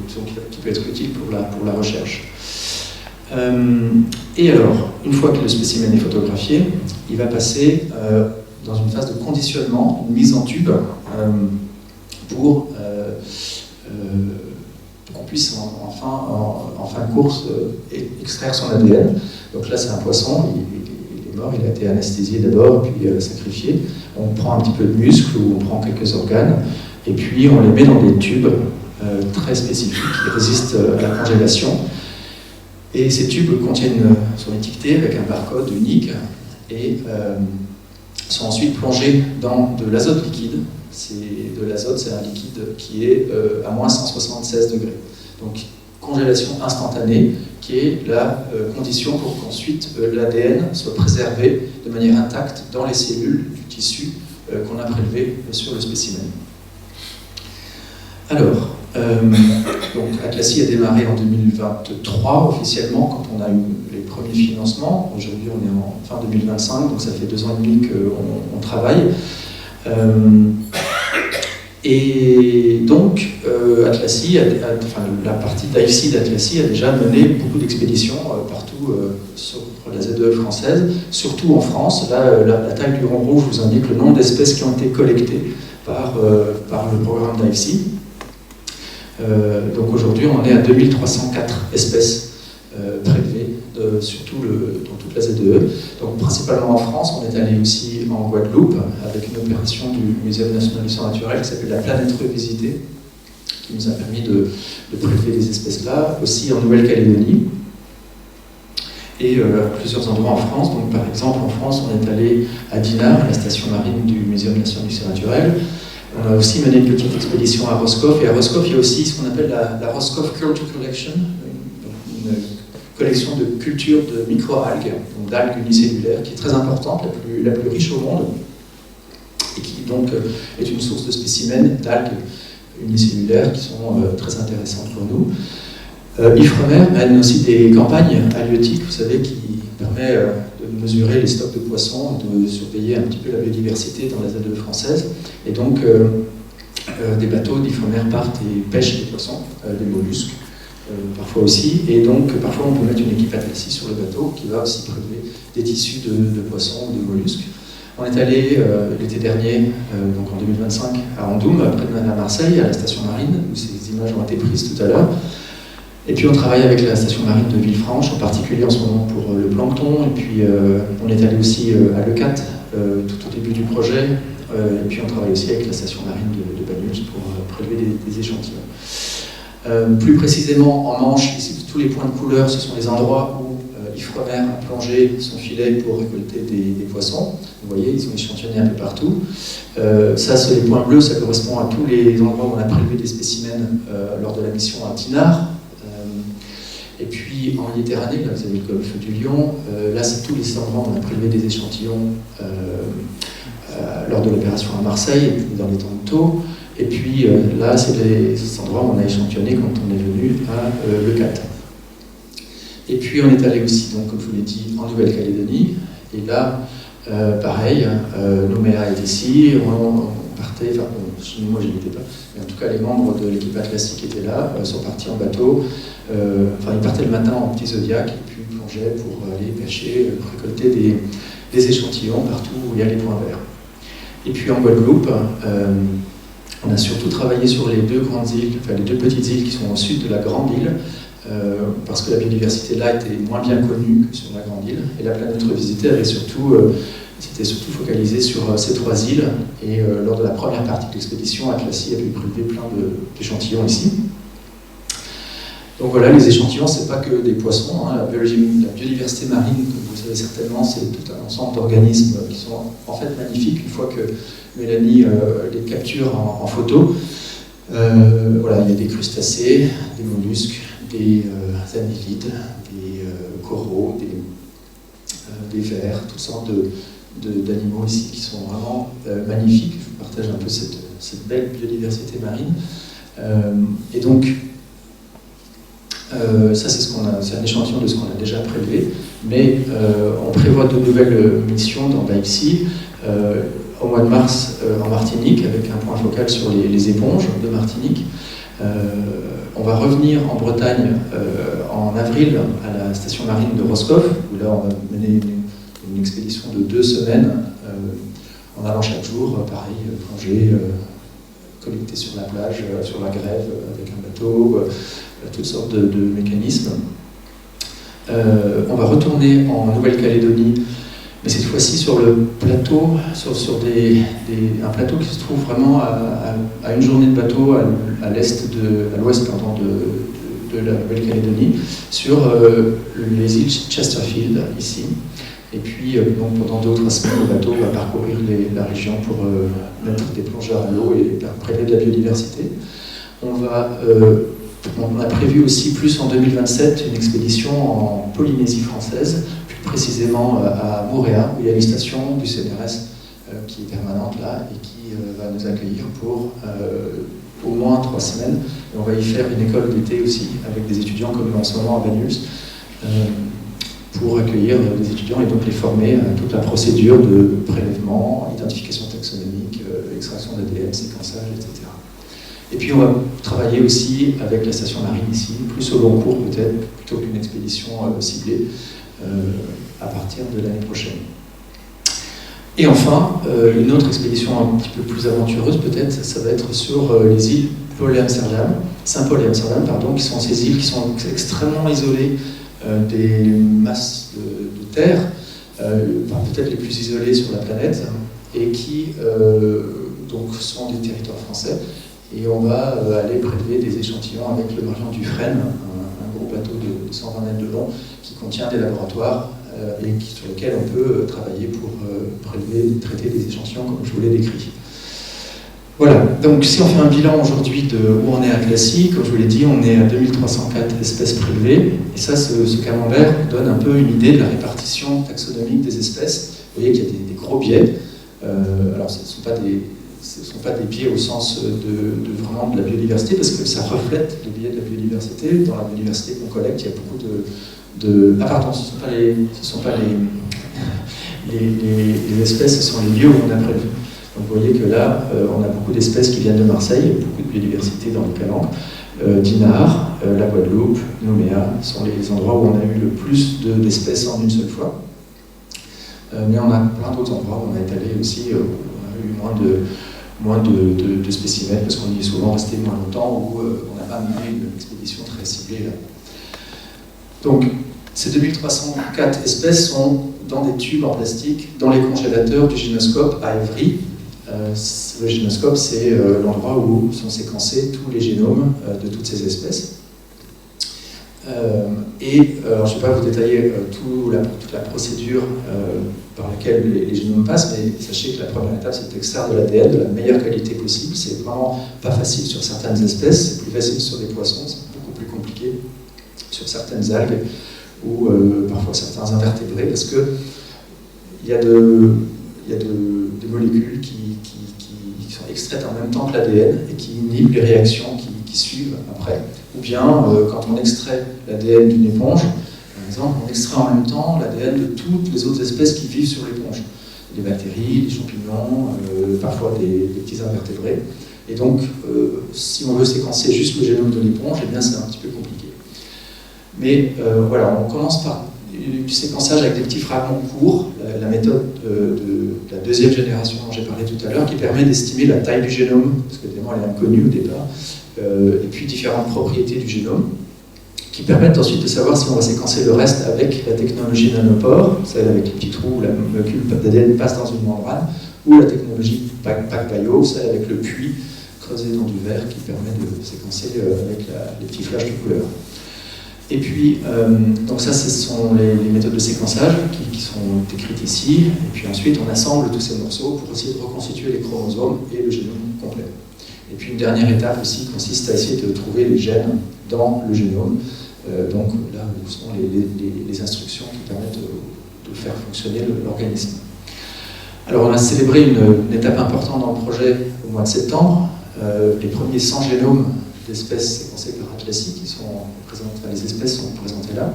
qui peut être utile pour la recherche. Et alors, une fois que le spécimen est photographié, il va passer dans une phase de conditionnement, une mise en tube, pour qu'on puisse en fin de course extraire son ADN. Donc là, c'est un poisson, il est mort, il a été anesthésié d'abord, puis sacrifié. On prend un petit peu de muscle ou on prend quelques organes, et puis on les met dans des tubes très spécifiques qui résistent à la congélation. Et ces tubes sont étiquetés avec un barcode unique et sont ensuite plongés dans de l'azote liquide. De l'azote, c'est un liquide qui est à moins 176 degrés. Donc congélation instantanée, qui est la condition pour qu'ensuite l'ADN soit préservé de manière intacte dans les cellules du tissu qu'on a prélevé sur le spécimen. Alors, donc Atlassi a démarré en 2023 officiellement, quand on a eu les premiers financements. Aujourd'hui, on est en fin 2025, donc ça fait 2 ans et demi qu'on travaille. Et donc, Atlassi, la partie d'AIFSI d'Atlassi a déjà mené beaucoup d'expéditions partout sur la ZEE française, surtout en France. Là, la taille du rond rouge vous indique le nombre d'espèces qui ont été collectées par le programme d'AIFSI. Donc aujourd'hui, on est à 2304 espèces prélevées dans toute la ZEE. Donc principalement en France, on est allé aussi en Guadeloupe avec une opération du Muséum national d'histoire naturelle qui s'appelle la Planète Revisitée, qui nous a permis de prélever des espèces là, aussi en Nouvelle-Calédonie et à plusieurs endroits en France. Donc par exemple en France, on est allé à Dinard, la station marine du Muséum national d'histoire naturelle. On a aussi mené une petite expédition à Roscoff, et à Roscoff, il y a aussi ce qu'on appelle la Roscoff Culture Collection, une collection de cultures de microalgues, donc d'algues unicellulaires, qui est très importante, la plus riche au monde, et qui donc est une source de spécimens d'algues unicellulaires qui sont très intéressantes pour nous. Ifremer mène aussi des campagnes halieutiques, vous savez, qui permet de de mesurer les stocks de poissons, de surveiller un petit peu la biodiversité dans la ZE française. Et donc, des bateaux d'Ifremer partent et pêchent des poissons, des mollusques, parfois aussi. Et donc, parfois, on peut mettre une équipe Atlassi sur le bateau qui va aussi prélever des tissus de poissons ou de mollusques. On est allé l'été dernier, donc en 2025, à Andoum, près de Marseille, à la station marine, où ces images ont été prises tout à l'heure. Et puis on travaille avec la station marine de Villefranche, en particulier en ce moment pour le plancton. Et puis on est allé aussi à Leucate, tout au début du projet. Et puis on travaille aussi avec la station marine de Banyuls pour prélever des échantillons. Plus précisément, en Manche, ici, tous les points de couleur, ce sont les endroits où Ifremer a plongé son filet pour récolter des poissons. Vous voyez, ils sont échantillonnés un peu partout. Ça, c'est les points bleus, ça correspond à tous les endroits où on a prélevé des spécimens lors de la mission à Dinard. Et puis en Méditerranée, là vous avez le golfe du Lion, là c'est tous les endroits où on a prélevé des échantillons lors de l'opération à Marseille, dans les temps de taux. Et puis là c'est les endroits où on a échantillonné quand on est venu à Leucate. Et puis on est allé aussi, donc, comme je vous l'ai dit, en Nouvelle-Calédonie. Et là, pareil, Nouméa est ici, on partait, enfin bon, moi je n'y étais pas, mais en tout cas les membres de l'équipe Atlassi qui étaient là sont partis en bateau. Ils partaient le matin en petit Zodiac et puis plongeaient pour aller pêcher, récolter des échantillons partout où il y a les points verts. Et puis en Guadeloupe, on a surtout travaillé sur les deux grandes îles, enfin les deux petites îles qui sont au sud de la grande île, parce que la biodiversité là était moins bien connue que sur la grande île. Et la planète revisitée s'était surtout focalisée sur ces trois îles. Et lors de la première partie de l'expédition, Atlassi a pu prélever plein d'échantillons ici. Donc voilà, les échantillons, c'est pas que des poissons. Hein. La biodiversité marine, comme vous le savez certainement, c'est tout un ensemble d'organismes qui sont en fait magnifiques une fois que Mélanie les capture en photo. Voilà, il y a des crustacés, des mollusques, des annélides, des coraux, des vers, toutes sortes d'animaux ici qui sont vraiment magnifiques. Je vous partage un peu cette belle biodiversité marine. Et donc, ça c'est un échantillon de ce qu'on a déjà prélevé, mais on prévoit de nouvelles missions dans Baïpsi au mois de mars en Martinique, avec un point focal sur les éponges de Martinique. On va revenir en Bretagne en avril à la station marine de Roscoff, où là on va mener une expédition de 2 semaines en allant chaque jour, pareil, plonger, collecter sur la plage, sur la grève, avec un bateau, toutes sortes de mécanismes. On va retourner en Nouvelle-Calédonie, mais cette fois-ci sur le plateau, sur un plateau qui se trouve vraiment à une journée de bateau à l'ouest de la Nouvelle-Calédonie, sur les îles Chesterfield, ici. Et puis, donc, pendant 2 ou 3 semaines, le bateau va parcourir la région pour mettre des plongeurs à l'eau et prélever de la biodiversité. On a prévu aussi, plus en 2027, une expédition en Polynésie française, plus précisément à Mooréa, où il y a une station du CNRS qui est permanente là et qui va nous accueillir pour au moins 3 semaines. Et on va y faire une école d'été aussi, avec des étudiants comme en ce moment à Banyuls, pour accueillir des étudiants et donc les former à toute la procédure de prélèvement, identification taxonomique, extraction d'ADN, séquençage, etc. Et puis on va travailler aussi avec la station marine ici, plus au long cours peut-être, plutôt qu'une expédition ciblée, à partir de l'année prochaine. Et enfin, une autre expédition un petit peu plus aventureuse peut-être, ça va être sur les îles Saint-Paul et Amsterdam, qui sont ces îles qui sont extrêmement isolées des masses de terre, peut-être les plus isolées sur la planète, et qui donc sont des territoires français. Et on va aller prélever des échantillons avec le Marion Dufresne, un gros bateau de 120 mètres de long qui contient des laboratoires et sur lesquels on peut travailler pour prélever et traiter des échantillons comme je vous l'ai décrit. Voilà, donc si on fait un bilan aujourd'hui de où on est à Atlassi, comme je vous l'ai dit, on est à 2304 espèces prélevées, et ça, ce camembert donne un peu une idée de la répartition taxonomique des espèces. Vous voyez qu'il y a des gros biais. Alors ce ne sont pas des biais au sens vraiment de la biodiversité, parce que ça reflète les biais de la biodiversité. Dans la biodiversité qu'on collecte, il y a beaucoup de... Ah pardon, ce ne sont pas les les espèces, ce sont les lieux où on a prévu. Donc vous voyez que là, on a beaucoup d'espèces qui viennent de Marseille, beaucoup de biodiversité dans les calanques. Dinard, la Guadeloupe, Nouméa sont les endroits où on a eu le plus d'espèces en une seule fois. Mais on a plein d'autres endroits où on est allé aussi, où on a eu moins de spécimens, parce qu'on y est souvent resté moins longtemps, où on n'a pas mené une expédition très ciblée là. Donc, ces 2304 espèces sont dans des tubes en plastique, dans les congélateurs du Génoscope à Évry. Le Génoscope, c'est l'endroit où sont séquencés tous les génomes de toutes ces espèces. Alors, je ne vais pas vous détailler toute la procédure par laquelle les génomes passent, mais sachez que la première étape, c'est d'extraire de l'ADN de la meilleure qualité possible. C'est vraiment pas facile sur certaines espèces, c'est plus facile sur des poissons, c'est beaucoup plus compliqué sur certaines algues ou parfois certains invertébrés, parce que il y a des molécules qui sont extraites en même temps que l'ADN et qui inhibent les réactions qui suivent après. Ou bien, quand on extrait l'ADN d'une éponge, par exemple, on extrait en même temps l'ADN de toutes les autres espèces qui vivent sur l'éponge. Les bactéries, les champignons, parfois des petits invertébrés. Et donc, si on veut séquencer juste le génome de l'éponge, eh bien c'est un petit peu compliqué. Mais voilà, on commence par du séquençage avec des petits fragments courts, la méthode de la deuxième génération dont j'ai parlé tout à l'heure, qui permet d'estimer la taille du génome, parce que évidemment elle est inconnue au départ, et puis différentes propriétés du génome, qui permettent ensuite de savoir si on va séquencer le reste avec la technologie nanopore, celle avec les petits trous où la molécule d'ADN passe dans une membrane, ou la technologie PacBio, celle avec le puits creusé dans du verre qui permet de séquencer avec les petits flashs de couleur. Et puis, donc ça, ce sont les méthodes de séquençage qui sont décrites ici. Et puis ensuite, on assemble tous ces morceaux pour essayer de reconstituer les chromosomes et le génome complet. Et puis une dernière étape aussi consiste à essayer de trouver les gènes dans le génome. Donc là où sont les instructions qui permettent de faire fonctionner l'organisme. Alors on a célébré une étape importante dans le projet au mois de septembre. Les premiers 100 génomes d'espèces séquencées par Atlassi qui sont présentes, enfin, les espèces sont présentées là.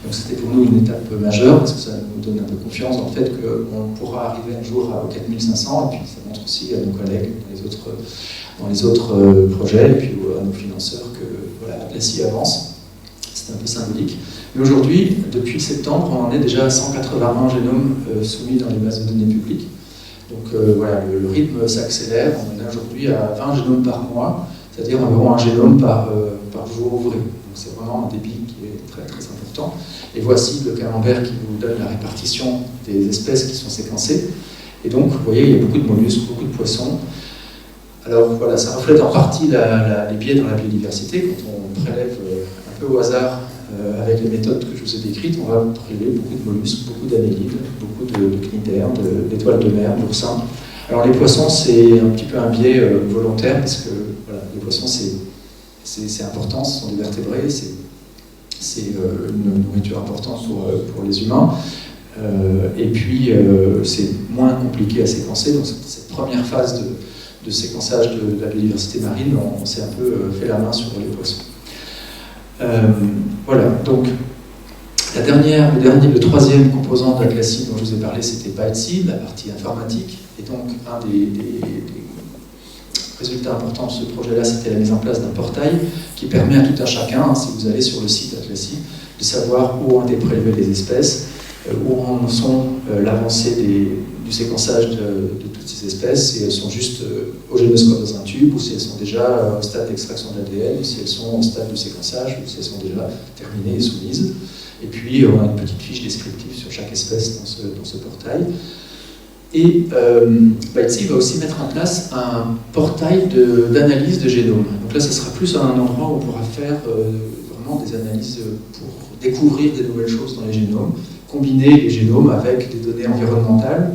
Donc c'était pour nous une étape majeure parce que ça nous donne un peu confiance dans le fait qu'on pourra arriver un jour aux 4500 et puis ça montre aussi à nos collègues dans les autres projets et puis à nos financeurs que voilà, Atlassi avance. C'est un peu symbolique. Mais aujourd'hui, depuis septembre, on en est déjà à 181 génomes soumis dans les bases de données publiques. Donc voilà, le rythme s'accélère. On en est aujourd'hui à 20 génomes par mois, c'est-à-dire environ un génome par jour ouvré. Donc c'est vraiment un débit qui est très très important. Et voici le camembert qui vous donne la répartition des espèces qui sont séquencées. Et donc, vous voyez, il y a beaucoup de mollusques, beaucoup de poissons. Alors voilà, ça reflète en partie les biais dans la biodiversité. Quand on prélève un peu au hasard avec les méthodes que je vous ai décrites, on va prélever beaucoup de mollusques, beaucoup d'annélides, beaucoup de cnidaires, d'étoiles de mer, d'oursins. Alors les poissons, c'est un petit peu un biais volontaire parce que voilà, les poissons, c'est important, ce sont des vertébrés, c'est une nourriture importante pour les humains. Et puis, c'est moins compliqué à séquencer. Donc cette première phase de séquençage de la biodiversité marine, on s'est un peu fait la main sur les poissons. Voilà, donc le troisième composant d'Atlassi dont je vous ai parlé, c'était ByteSeed, la partie informatique. Et donc, un des résultats importants de ce projet-là, c'était la mise en place d'un portail qui permet à tout un chacun, si vous allez sur le site Atlassi, de savoir où ont été prélevées les espèces, où en sont l'avancée du séquençage de toutes ces espèces, si elles sont juste au génoscope dans un tube, ou si elles sont déjà au stade d'extraction d'ADN, ou si elles sont au stade de séquençage, ou si elles sont déjà terminées et soumises. Et puis on a une petite fiche descriptive sur chaque espèce dans ce portail. Et ByteSeed va aussi mettre en place un portail d'analyse de génome. Donc là, ce sera plus un endroit où on pourra faire vraiment des analyses pour découvrir des nouvelles choses dans les génomes, combiner les génomes avec des données environnementales,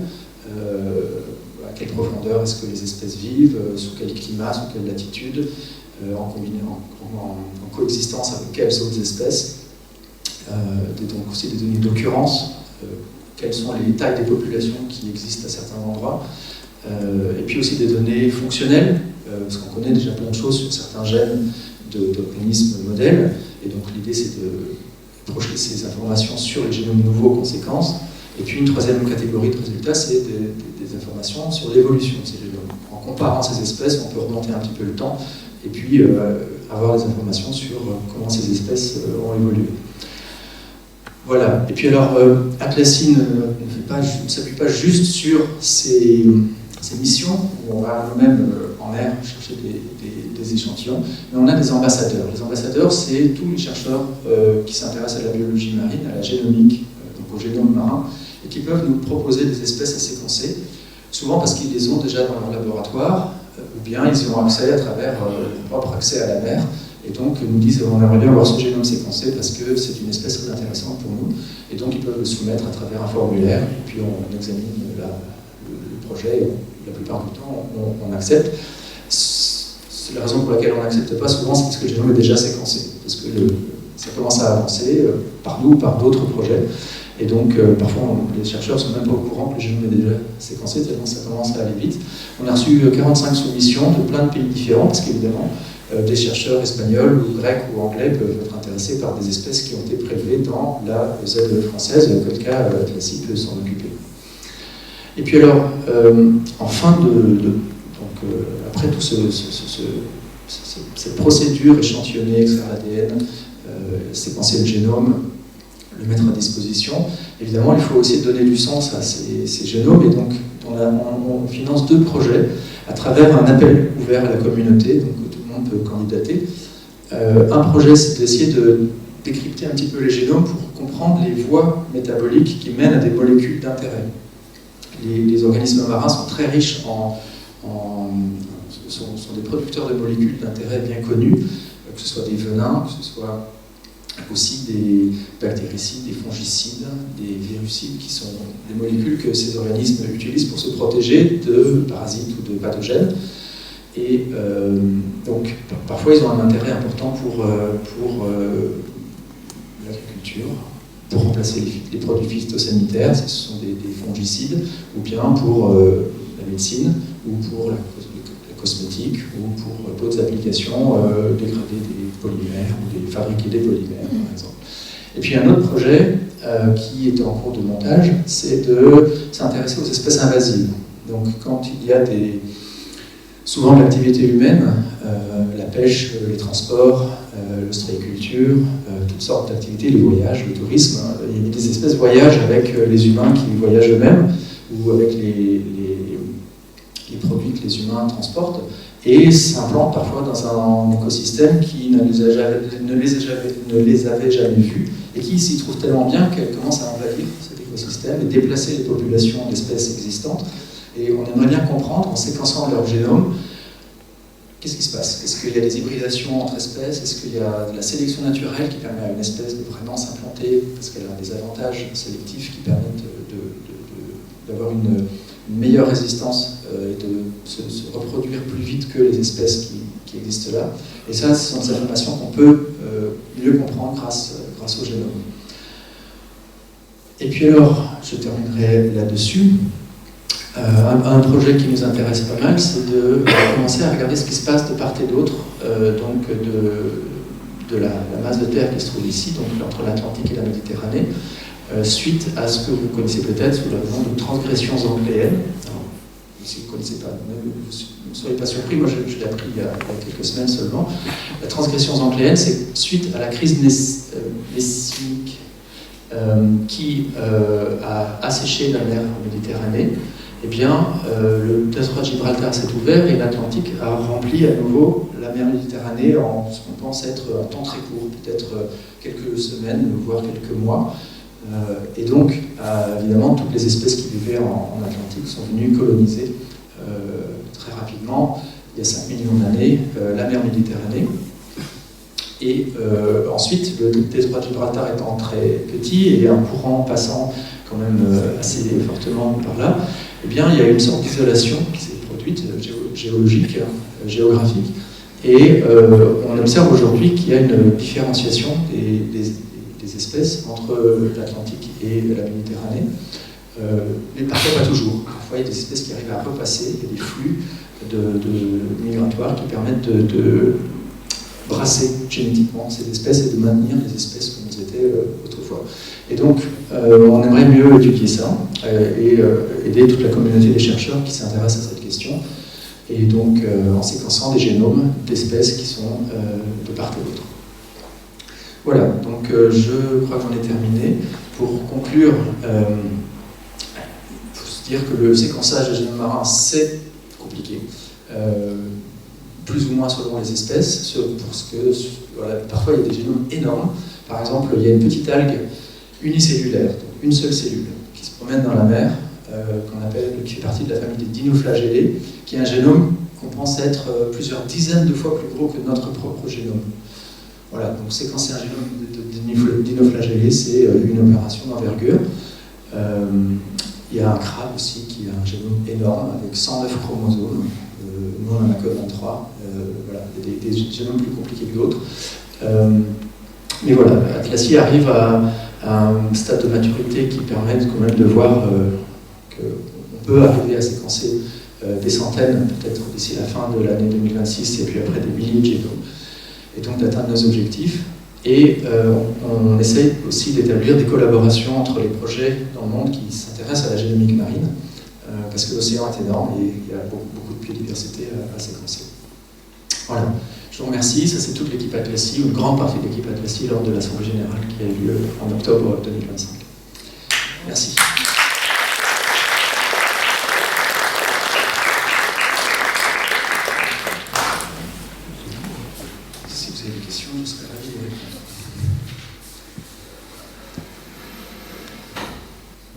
à quelle profondeur est-ce que les espèces vivent, sous quel climat, sous quelle latitude, en coexistence avec quelles autres espèces, donc aussi des données d'occurrence, quelles sont les tailles des populations qui existent à certains endroits, et puis aussi des données fonctionnelles, parce qu'on connaît déjà plein de choses sur certains gènes d'organismes modèles, et donc l'idée c'est de projeter ces informations sur les génomes nouveaux qu'on séquence, Et puis une troisième catégorie de résultats, c'est des informations sur l'évolution de ces génomes. En comparant ces espèces, on peut remonter un petit peu le temps et puis avoir des informations sur comment ces espèces ont évolué. Voilà. Et puis alors, Atlasine ne s'appuie pas juste sur ces missions où on va nous-mêmes en mer chercher des échantillons, mais on a des ambassadeurs. Les ambassadeurs, c'est tous les chercheurs qui s'intéressent à la biologie marine, à la génomique, donc au génome marin, et qui peuvent nous proposer des espèces à séquencer, souvent parce qu'ils les ont déjà dans leur laboratoire, ou bien ils y ont accès à travers leur propre accès à la mer, et donc nous disent on aimerait bien avoir ce génome séquencé parce que c'est une espèce très intéressante pour nous, et donc ils peuvent le soumettre à travers un formulaire, et puis on examine le projet, et la plupart du temps on accepte. C'est la raison pour laquelle on n'accepte pas souvent, c'est parce que le génome est déjà séquencé, parce que ça commence à avancer par nous ou par d'autres projets. Et donc, parfois, les chercheurs ne sont même pas au courant que le génome est déjà séquencé, tellement ça commence à aller vite. On a reçu 45 soumissions de plein de pays différents, parce qu'évidemment, des chercheurs espagnols ou grecs ou anglais peuvent être intéressés par des espèces qui ont été prélevées dans la ZE française, et auquel cas, Atlasine peut s'en occuper. Et puis alors, en fin donc, après tout cette procédure échantillonnée, extraire l'ADN, séquencer le génome, le mettre à disposition. Évidemment, il faut aussi donner du sens à ces génomes, et donc on finance 2 projets à travers un appel ouvert à la communauté, donc tout le monde peut candidater. Un projet, c'est d'essayer de décrypter un petit peu les génomes pour comprendre les voies métaboliques qui mènent à des molécules d'intérêt. Les organismes marins sont très riches sont des producteurs de molécules d'intérêt bien connues, que ce soit des venins, que ce soit aussi des bactéricides, des fongicides, des virucides, qui sont des molécules que ces organismes utilisent pour se protéger de parasites ou de pathogènes. Et donc, parfois, ils ont un intérêt important pour l'agriculture, pour remplacer les produits phytosanitaires, ce sont des fongicides, ou bien pour la médecine, ou pour la cosmétique, ou pour d'autres applications, dégrader des polymères, ou fabriquer des polymères, par exemple. Et puis un autre projet qui est en cours de montage, c'est de s'intéresser aux espèces invasives. Donc quand il y a souvent de l'activité humaine, la pêche, les transports, l'ostréiculture, toutes sortes d'activités, les voyages, le tourisme, il y a des espèces voyagent avec les humains qui voyagent eux-mêmes, ou avec les produits que les humains transportent, et s'implantent parfois dans un écosystème qui ne les avait jamais vus, et qui s'y trouve tellement bien qu'elle commence à envahir cet écosystème et déplacer les populations d'espèces existantes. Et on aimerait bien comprendre, en séquençant leur génome, qu'est-ce qui se passe? Est-ce qu'il y a des hybridations entre espèces? Est-ce qu'il y a de la sélection naturelle qui permet à une espèce de vraiment s'implanter parce qu'elle a des avantages sélectifs qui permettent d'avoir une meilleure résistance et de se reproduire plus vite que les espèces qui existent là? Et ça, ce sont des informations qu'on peut mieux comprendre grâce au génome. Et puis alors, je terminerai là-dessus. Un projet qui nous intéresse pas mal, c'est de commencer à regarder ce qui se passe de part et d'autre, donc de la masse de terre qui se trouve ici, donc entre l'Atlantique et la Méditerranée, suite à ce que vous connaissez peut-être sous le nom de transgressions angléennes. Alors, si vous ne connaissez pas, ne soyez pas surpris, moi je l'ai appris il y a quelques semaines seulement. La transgression angléenne, c'est suite à la crise messinique qui a asséché la mer Méditerranée. Eh bien, le détroit de Gibraltar s'est ouvert et l'Atlantique a rempli à nouveau la mer Méditerranée en ce qu'on pense être un temps très court, peut-être quelques semaines, voire quelques mois. Et donc, évidemment, toutes les espèces qui vivaient en Atlantique sont venues coloniser très rapidement, il y a 5 millions d'années, la mer Méditerranée. Et ensuite, le détroit de Gibraltar étant très petit et un courant passant quand même assez fortement par là, eh bien, il y a une sorte d'isolation qui s'est produite, géologique, géographique, et on observe aujourd'hui qu'il y a une différenciation des espèces entre l'Atlantique et la Méditerranée, mais parfois pas toujours. Parfois, il y a des espèces qui arrivent à repasser, il y a des flux migratoires qui permettent de brasser génétiquement ces espèces et de maintenir les espèces que nous c'était autrefois. Et donc, on aimerait mieux étudier ça et aider toute la communauté des chercheurs qui s'intéressent à cette question, et donc en séquençant des génomes d'espèces qui sont de part et d'autre. Voilà, donc je crois que j'en ai terminé. Pour conclure, il faut se dire que le séquençage des génomes marins, c'est compliqué, plus ou moins selon les espèces, parce que voilà, parfois il y a des génomes énormes. Par exemple, il y a une petite algue unicellulaire, donc une seule cellule, qui se promène dans la mer, qui fait partie de la famille des dinoflagellés, qui a un génome qu'on pense être plusieurs dizaines de fois plus gros que notre propre génome. Voilà, donc séquencer un génome de dinoflagellés, c'est une opération d'envergure. Il y a un crabe aussi qui a un génome énorme, avec 109 chromosomes. Nous, on en a que 23. Voilà, il y a des génomes plus compliqués que d'autres. Mais voilà, Atlassier arrive à un stade de maturité qui permet quand même de voir qu'on peut arriver à séquencer des centaines, peut-être d'ici la fin de l'année 2026, et puis après des milliers de génomes, et donc d'atteindre nos objectifs. Et on essaye aussi d'établir des collaborations entre les projets dans le monde qui s'intéressent à la génomique marine, parce que l'océan est énorme et il y a beaucoup de biodiversité à séquencer. Voilà. Je vous remercie. Ça, c'est toute l'équipe Atlassier, ou une grande partie de l'équipe Atlassier, lors de l'Assemblée Générale qui a eu lieu en octobre 2025. Merci. Si vous avez des questions, je serai ravi de répondre.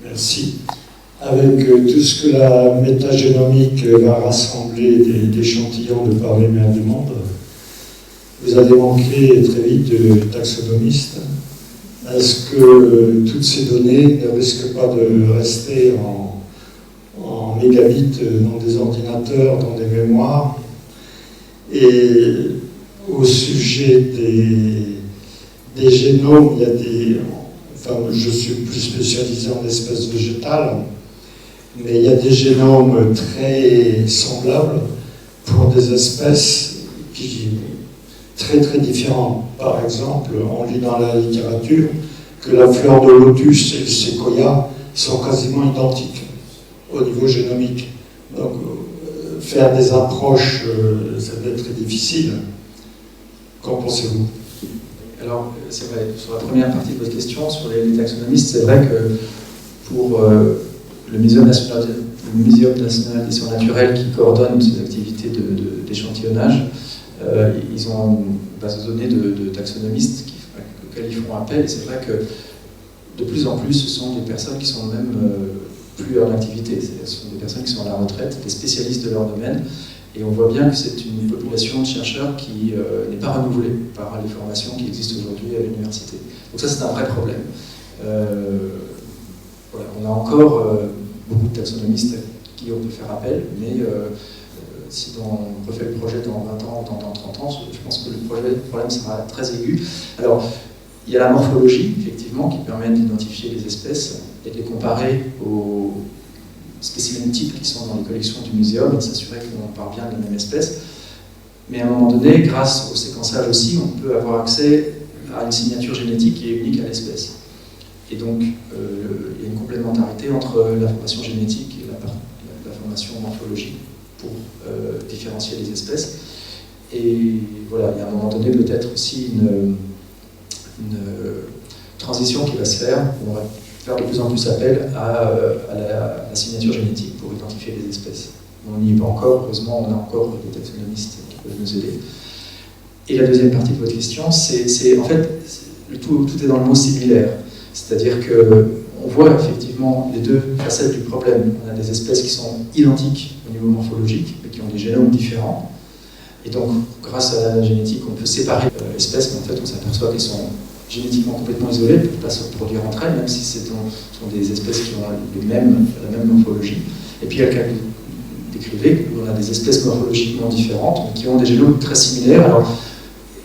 Merci. Avec tout ce que la métagénomique va rassembler d'échantillons de par les mers du monde, vous allez manquer très vite de taxonomistes. Est-ce que toutes ces données ne risquent pas de rester en mégabits dans des ordinateurs, dans des mémoires? Et au sujet des génomes, il y a des... Enfin, je suis plus spécialisé en espèces végétales, mais il y a des génomes très semblables pour des espèces qui très très différentes. Par exemple, on lit dans la littérature que la fleur de lotus et le séquoia sont quasiment identiques au niveau génomique. Donc, faire des approches, ça peut être très difficile. Qu'en pensez-vous? Alors, c'est vrai, sur la première partie de votre question, sur les taxonomistes, c'est vrai que pour le Muséum national d'histoire naturelle qui coordonne ces activités d'échantillonnage, ils ont une base de données de taxonomistes auxquels ils font appel, et c'est vrai que de plus en plus, ce sont des personnes qui sont même plus en activité, ce sont des personnes qui sont à la retraite, des spécialistes de leur domaine, et on voit bien que c'est une population de chercheurs qui n'est pas renouvelée par les formations qui existent aujourd'hui à l'université. Donc ça, c'est un vrai problème. Voilà, on a encore beaucoup de taxonomistes à qui on peut faire appel, mais si on refait le projet dans 20 ans ou dans 30 ans, je pense que le problème sera très aigu. Alors, il y a la morphologie, effectivement, qui permet d'identifier les espèces et de les comparer aux spécimens types qui sont dans les collections du muséum et de s'assurer qu'on parle bien de la même espèce. Mais à un moment donné, grâce au séquençage aussi, on peut avoir accès à une signature génétique qui est unique à l'espèce. Et donc, il y a une complémentarité entre l'information génétique et la formation morphologique pour différencier les espèces. Et voilà, il y a à un moment donné peut-être aussi une transition qui va se faire, où on va faire de plus en plus appel à la signature génétique pour identifier les espèces. On n'y est pas encore, heureusement, on a encore des taxonomistes qui peuvent nous aider. Et la deuxième partie de votre question, c'est en fait, tout est dans le mot similaire. C'est-à-dire qu'on voit effectivement les deux facettes du problème. On a des espèces qui sont identiques au niveau morphologique, mais qui ont des génomes différents. Et donc, grâce à la génétique, on peut séparer l'espèce, mais en fait, on s'aperçoit qu'elles sont génétiquement complètement isolées, elles ne peuvent pas se reproduire entre elles, même si ce sont des espèces qui ont la même morphologie. Et puis, il y a le cas que vous décrivez, où on a des espèces morphologiquement différentes, mais qui ont des génomes très similaires. Alors,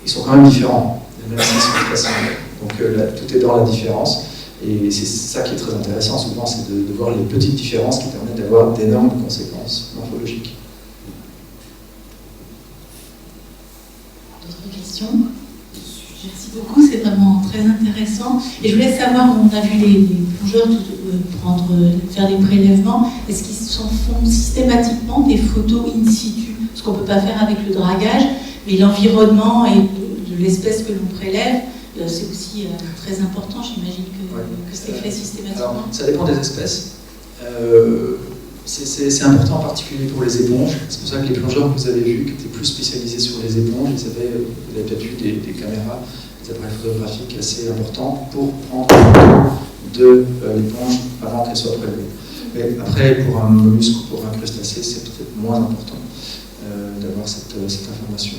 ils sont quand même différents, même s'ils sont très similaires. Donc, là, tout est dans la différence. Et c'est ça qui est très intéressant, souvent, c'est de voir les petites différences qui permettent d'avoir d'énormes conséquences morphologiques. D'autres questions? Merci beaucoup, c'est vraiment très intéressant. Et je voulais savoir, on a vu les plongeurs faire des prélèvements, est-ce qu'ils font systématiquement des photos in situ? Ce qu'on ne peut pas faire avec le dragage, mais l'environnement et de l'espèce que l'on prélève, c'est aussi très important, j'imagine que c'est fait systématiquement. Alors, ça dépend des espèces. C'est important en particulier pour les éponges. C'est pour ça que les plongeurs que vous avez vus, qui étaient plus spécialisés sur les éponges, vous avez peut-être vu des caméras, des appareils photographiques assez importants pour prendre une photo de l'éponge avant qu'elle soit prélevée. Mais après, pour un mollusque ou pour un crustacé, c'est peut-être moins important d'avoir cette information.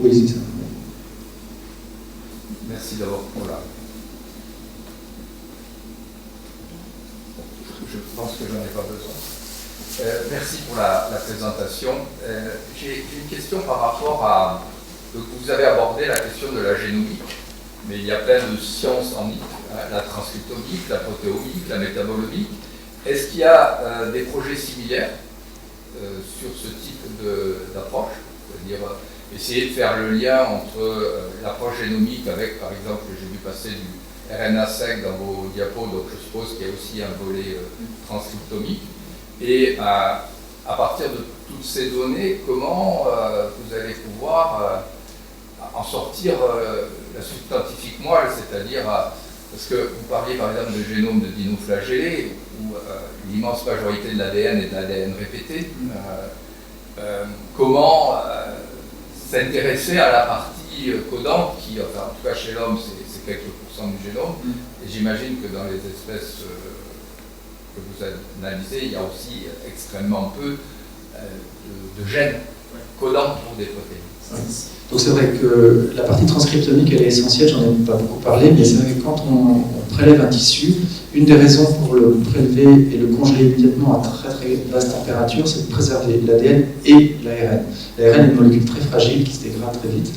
Oui, c'est ça. Merci d'abord pour la... Je pense que j'en ai pas besoin. Merci pour la présentation. J'ai une question par rapport à... Vous avez abordé la question de la génomique, mais il y a plein de sciences en I, la transcriptomique, la protéomique, la métabolomique. Est-ce qu'il y a des projets similaires sur ce type d'approche? C'est-à-dire essayer de faire le lien entre l'approche génomique avec, par exemple, j'ai vu passer du RNA sec dans vos diapos, donc je suppose qu'il y a aussi un volet transcriptomique. Et à partir de toutes ces données, comment vous allez pouvoir en sortir la substantifique moelle, c'est-à-dire, parce que vous parliez par exemple de génome de dinoflagellés, où l'immense majorité de l'ADN est de l'ADN répété. Comment s'intéresser à la partie codante qui, enfin, en tout cas chez l'homme, c'est quelques pourcents du génome, et j'imagine que dans les espèces que vous analysez, il y a aussi extrêmement peu de gènes codants pour des protéines. Donc c'est vrai que la partie transcriptomique, elle est essentielle, j'en ai pas beaucoup parlé, mais c'est vrai que quand on prélève un tissu, une des raisons pour le prélever et le congeler immédiatement à très très basse température, c'est de préserver l'ADN et l'ARN. L'ARN est une molécule très fragile qui se dégrade très vite.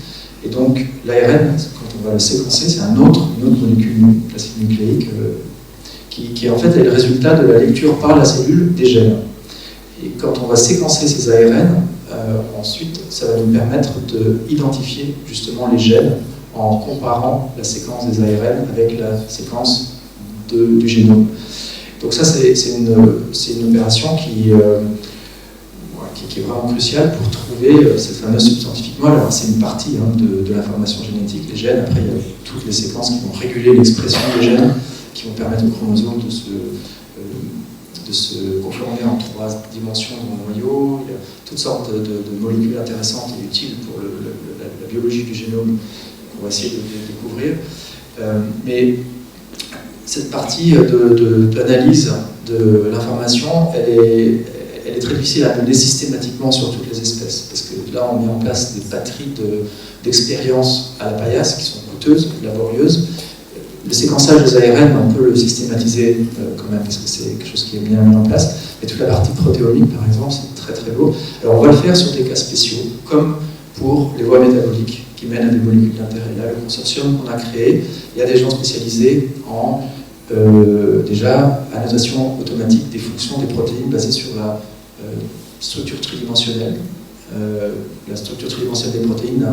Et donc l'ARN, quand on va le séquencer, c'est une autre molécule d'acide nucléique qui en fait est le résultat de la lecture par la cellule des gènes. Et quand on va séquencer ces ARN, ensuite, ça va nous permettre d'identifier justement les gènes en comparant la séquence des ARN avec la séquence du génome. Donc ça, c'est une opération qui est vraiment cruciale pour trouver cette fameuse substantifique moelle. Alors c'est une partie de l'information génétique, les gènes. Après, il y a toutes les séquences qui vont réguler l'expression des gènes, qui vont permettre au chromosome de se conformer en 3 dimensions dans le noyau. Il y a toutes sortes de molécules intéressantes et utiles pour la biologie du génome qu'on va essayer de découvrir. Mais cette partie d'analyse de l'information, elle est très difficile à mener systématiquement sur toutes les espèces, parce que là on met en place des batteries d'expériences à la paillasse qui sont coûteuses, laborieuses. Le séquençage des ARN, on peut le systématiser quand même, parce que c'est quelque chose qui est bien mis en place. Mais toute la partie protéomique, par exemple, c'est très très lourd. Alors on va le faire sur des cas spéciaux, comme pour les voies métaboliques qui mènent à des molécules d'intérêt. Là, le consortium qu'on a créé, il y a des gens spécialisés en déjà annotation automatique des fonctions des protéines basées sur la structure tridimensionnelle. La structure tridimensionnelle des protéines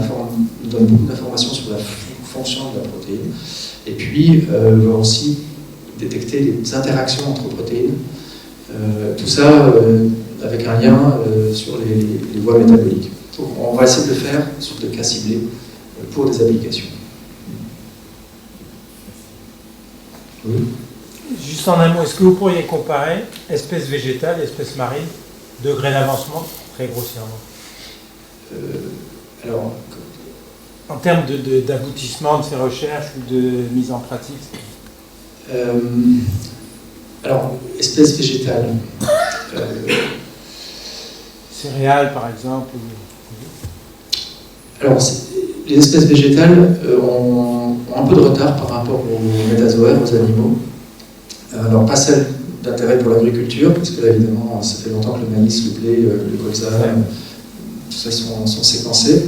nous donne beaucoup d'informations sur la fonction de la protéine. Et puis, on va aussi détecter les interactions entre protéines. Tout ça avec un lien sur les voies métaboliques. Donc, on va essayer de le faire sur des cas ciblés pour des applications. Oui. Juste en un mot, est-ce que vous pourriez comparer espèce végétale et espèce marine, degré d'avancement, très grossièrement? Alors, en termes d'aboutissement de ces recherches ou de mise en pratique? Alors, espèce végétale. Céréales, par exemple Alors, les espèces végétales ont un peu de retard par rapport aux métazoaires, aux animaux. Alors, pas celles d'intérêt pour l'agriculture, parce que là, évidemment, ça fait longtemps que le maïs, le blé, le colza, tout ça sont séquencés.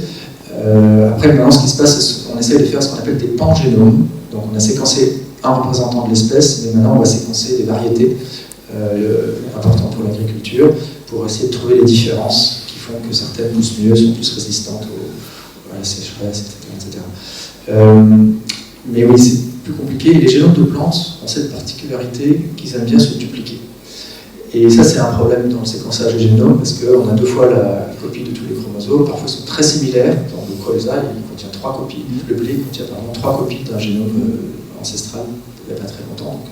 Après, maintenant, ce qui se passe, c'est qu'on essaie de faire ce qu'on appelle des pangénomes. Donc, on a séquencé un représentant de l'espèce, mais maintenant, on va séquencer des variétés importantes pour l'agriculture, pour essayer de trouver les différences qui font que certaines poussent mieux, sont plus résistantes à la sécheresse, etc. Mais oui, c'est plus compliqué. Les génomes de plantes ont cette particularité qu'ils aiment bien se dupliquer. Et ça, c'est un problème dans le séquençage des génomes, parce qu'on a 2 fois la copie de tous les chromosomes, parfois ils sont très similaires. Dans le colza, il contient 3 copies. Le blé contient apparemment 3 copies d'un génome ancestral il n'y a pas très longtemps. Donc,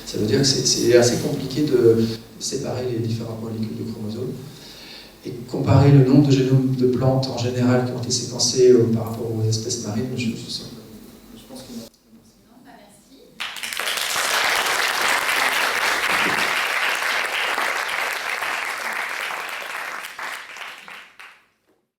ça veut dire que c'est assez compliqué de séparer les différentes molécules de chromosomes. Et comparer le nombre de génomes de plantes en général qui ont été séquencés par rapport aux espèces marines, je ne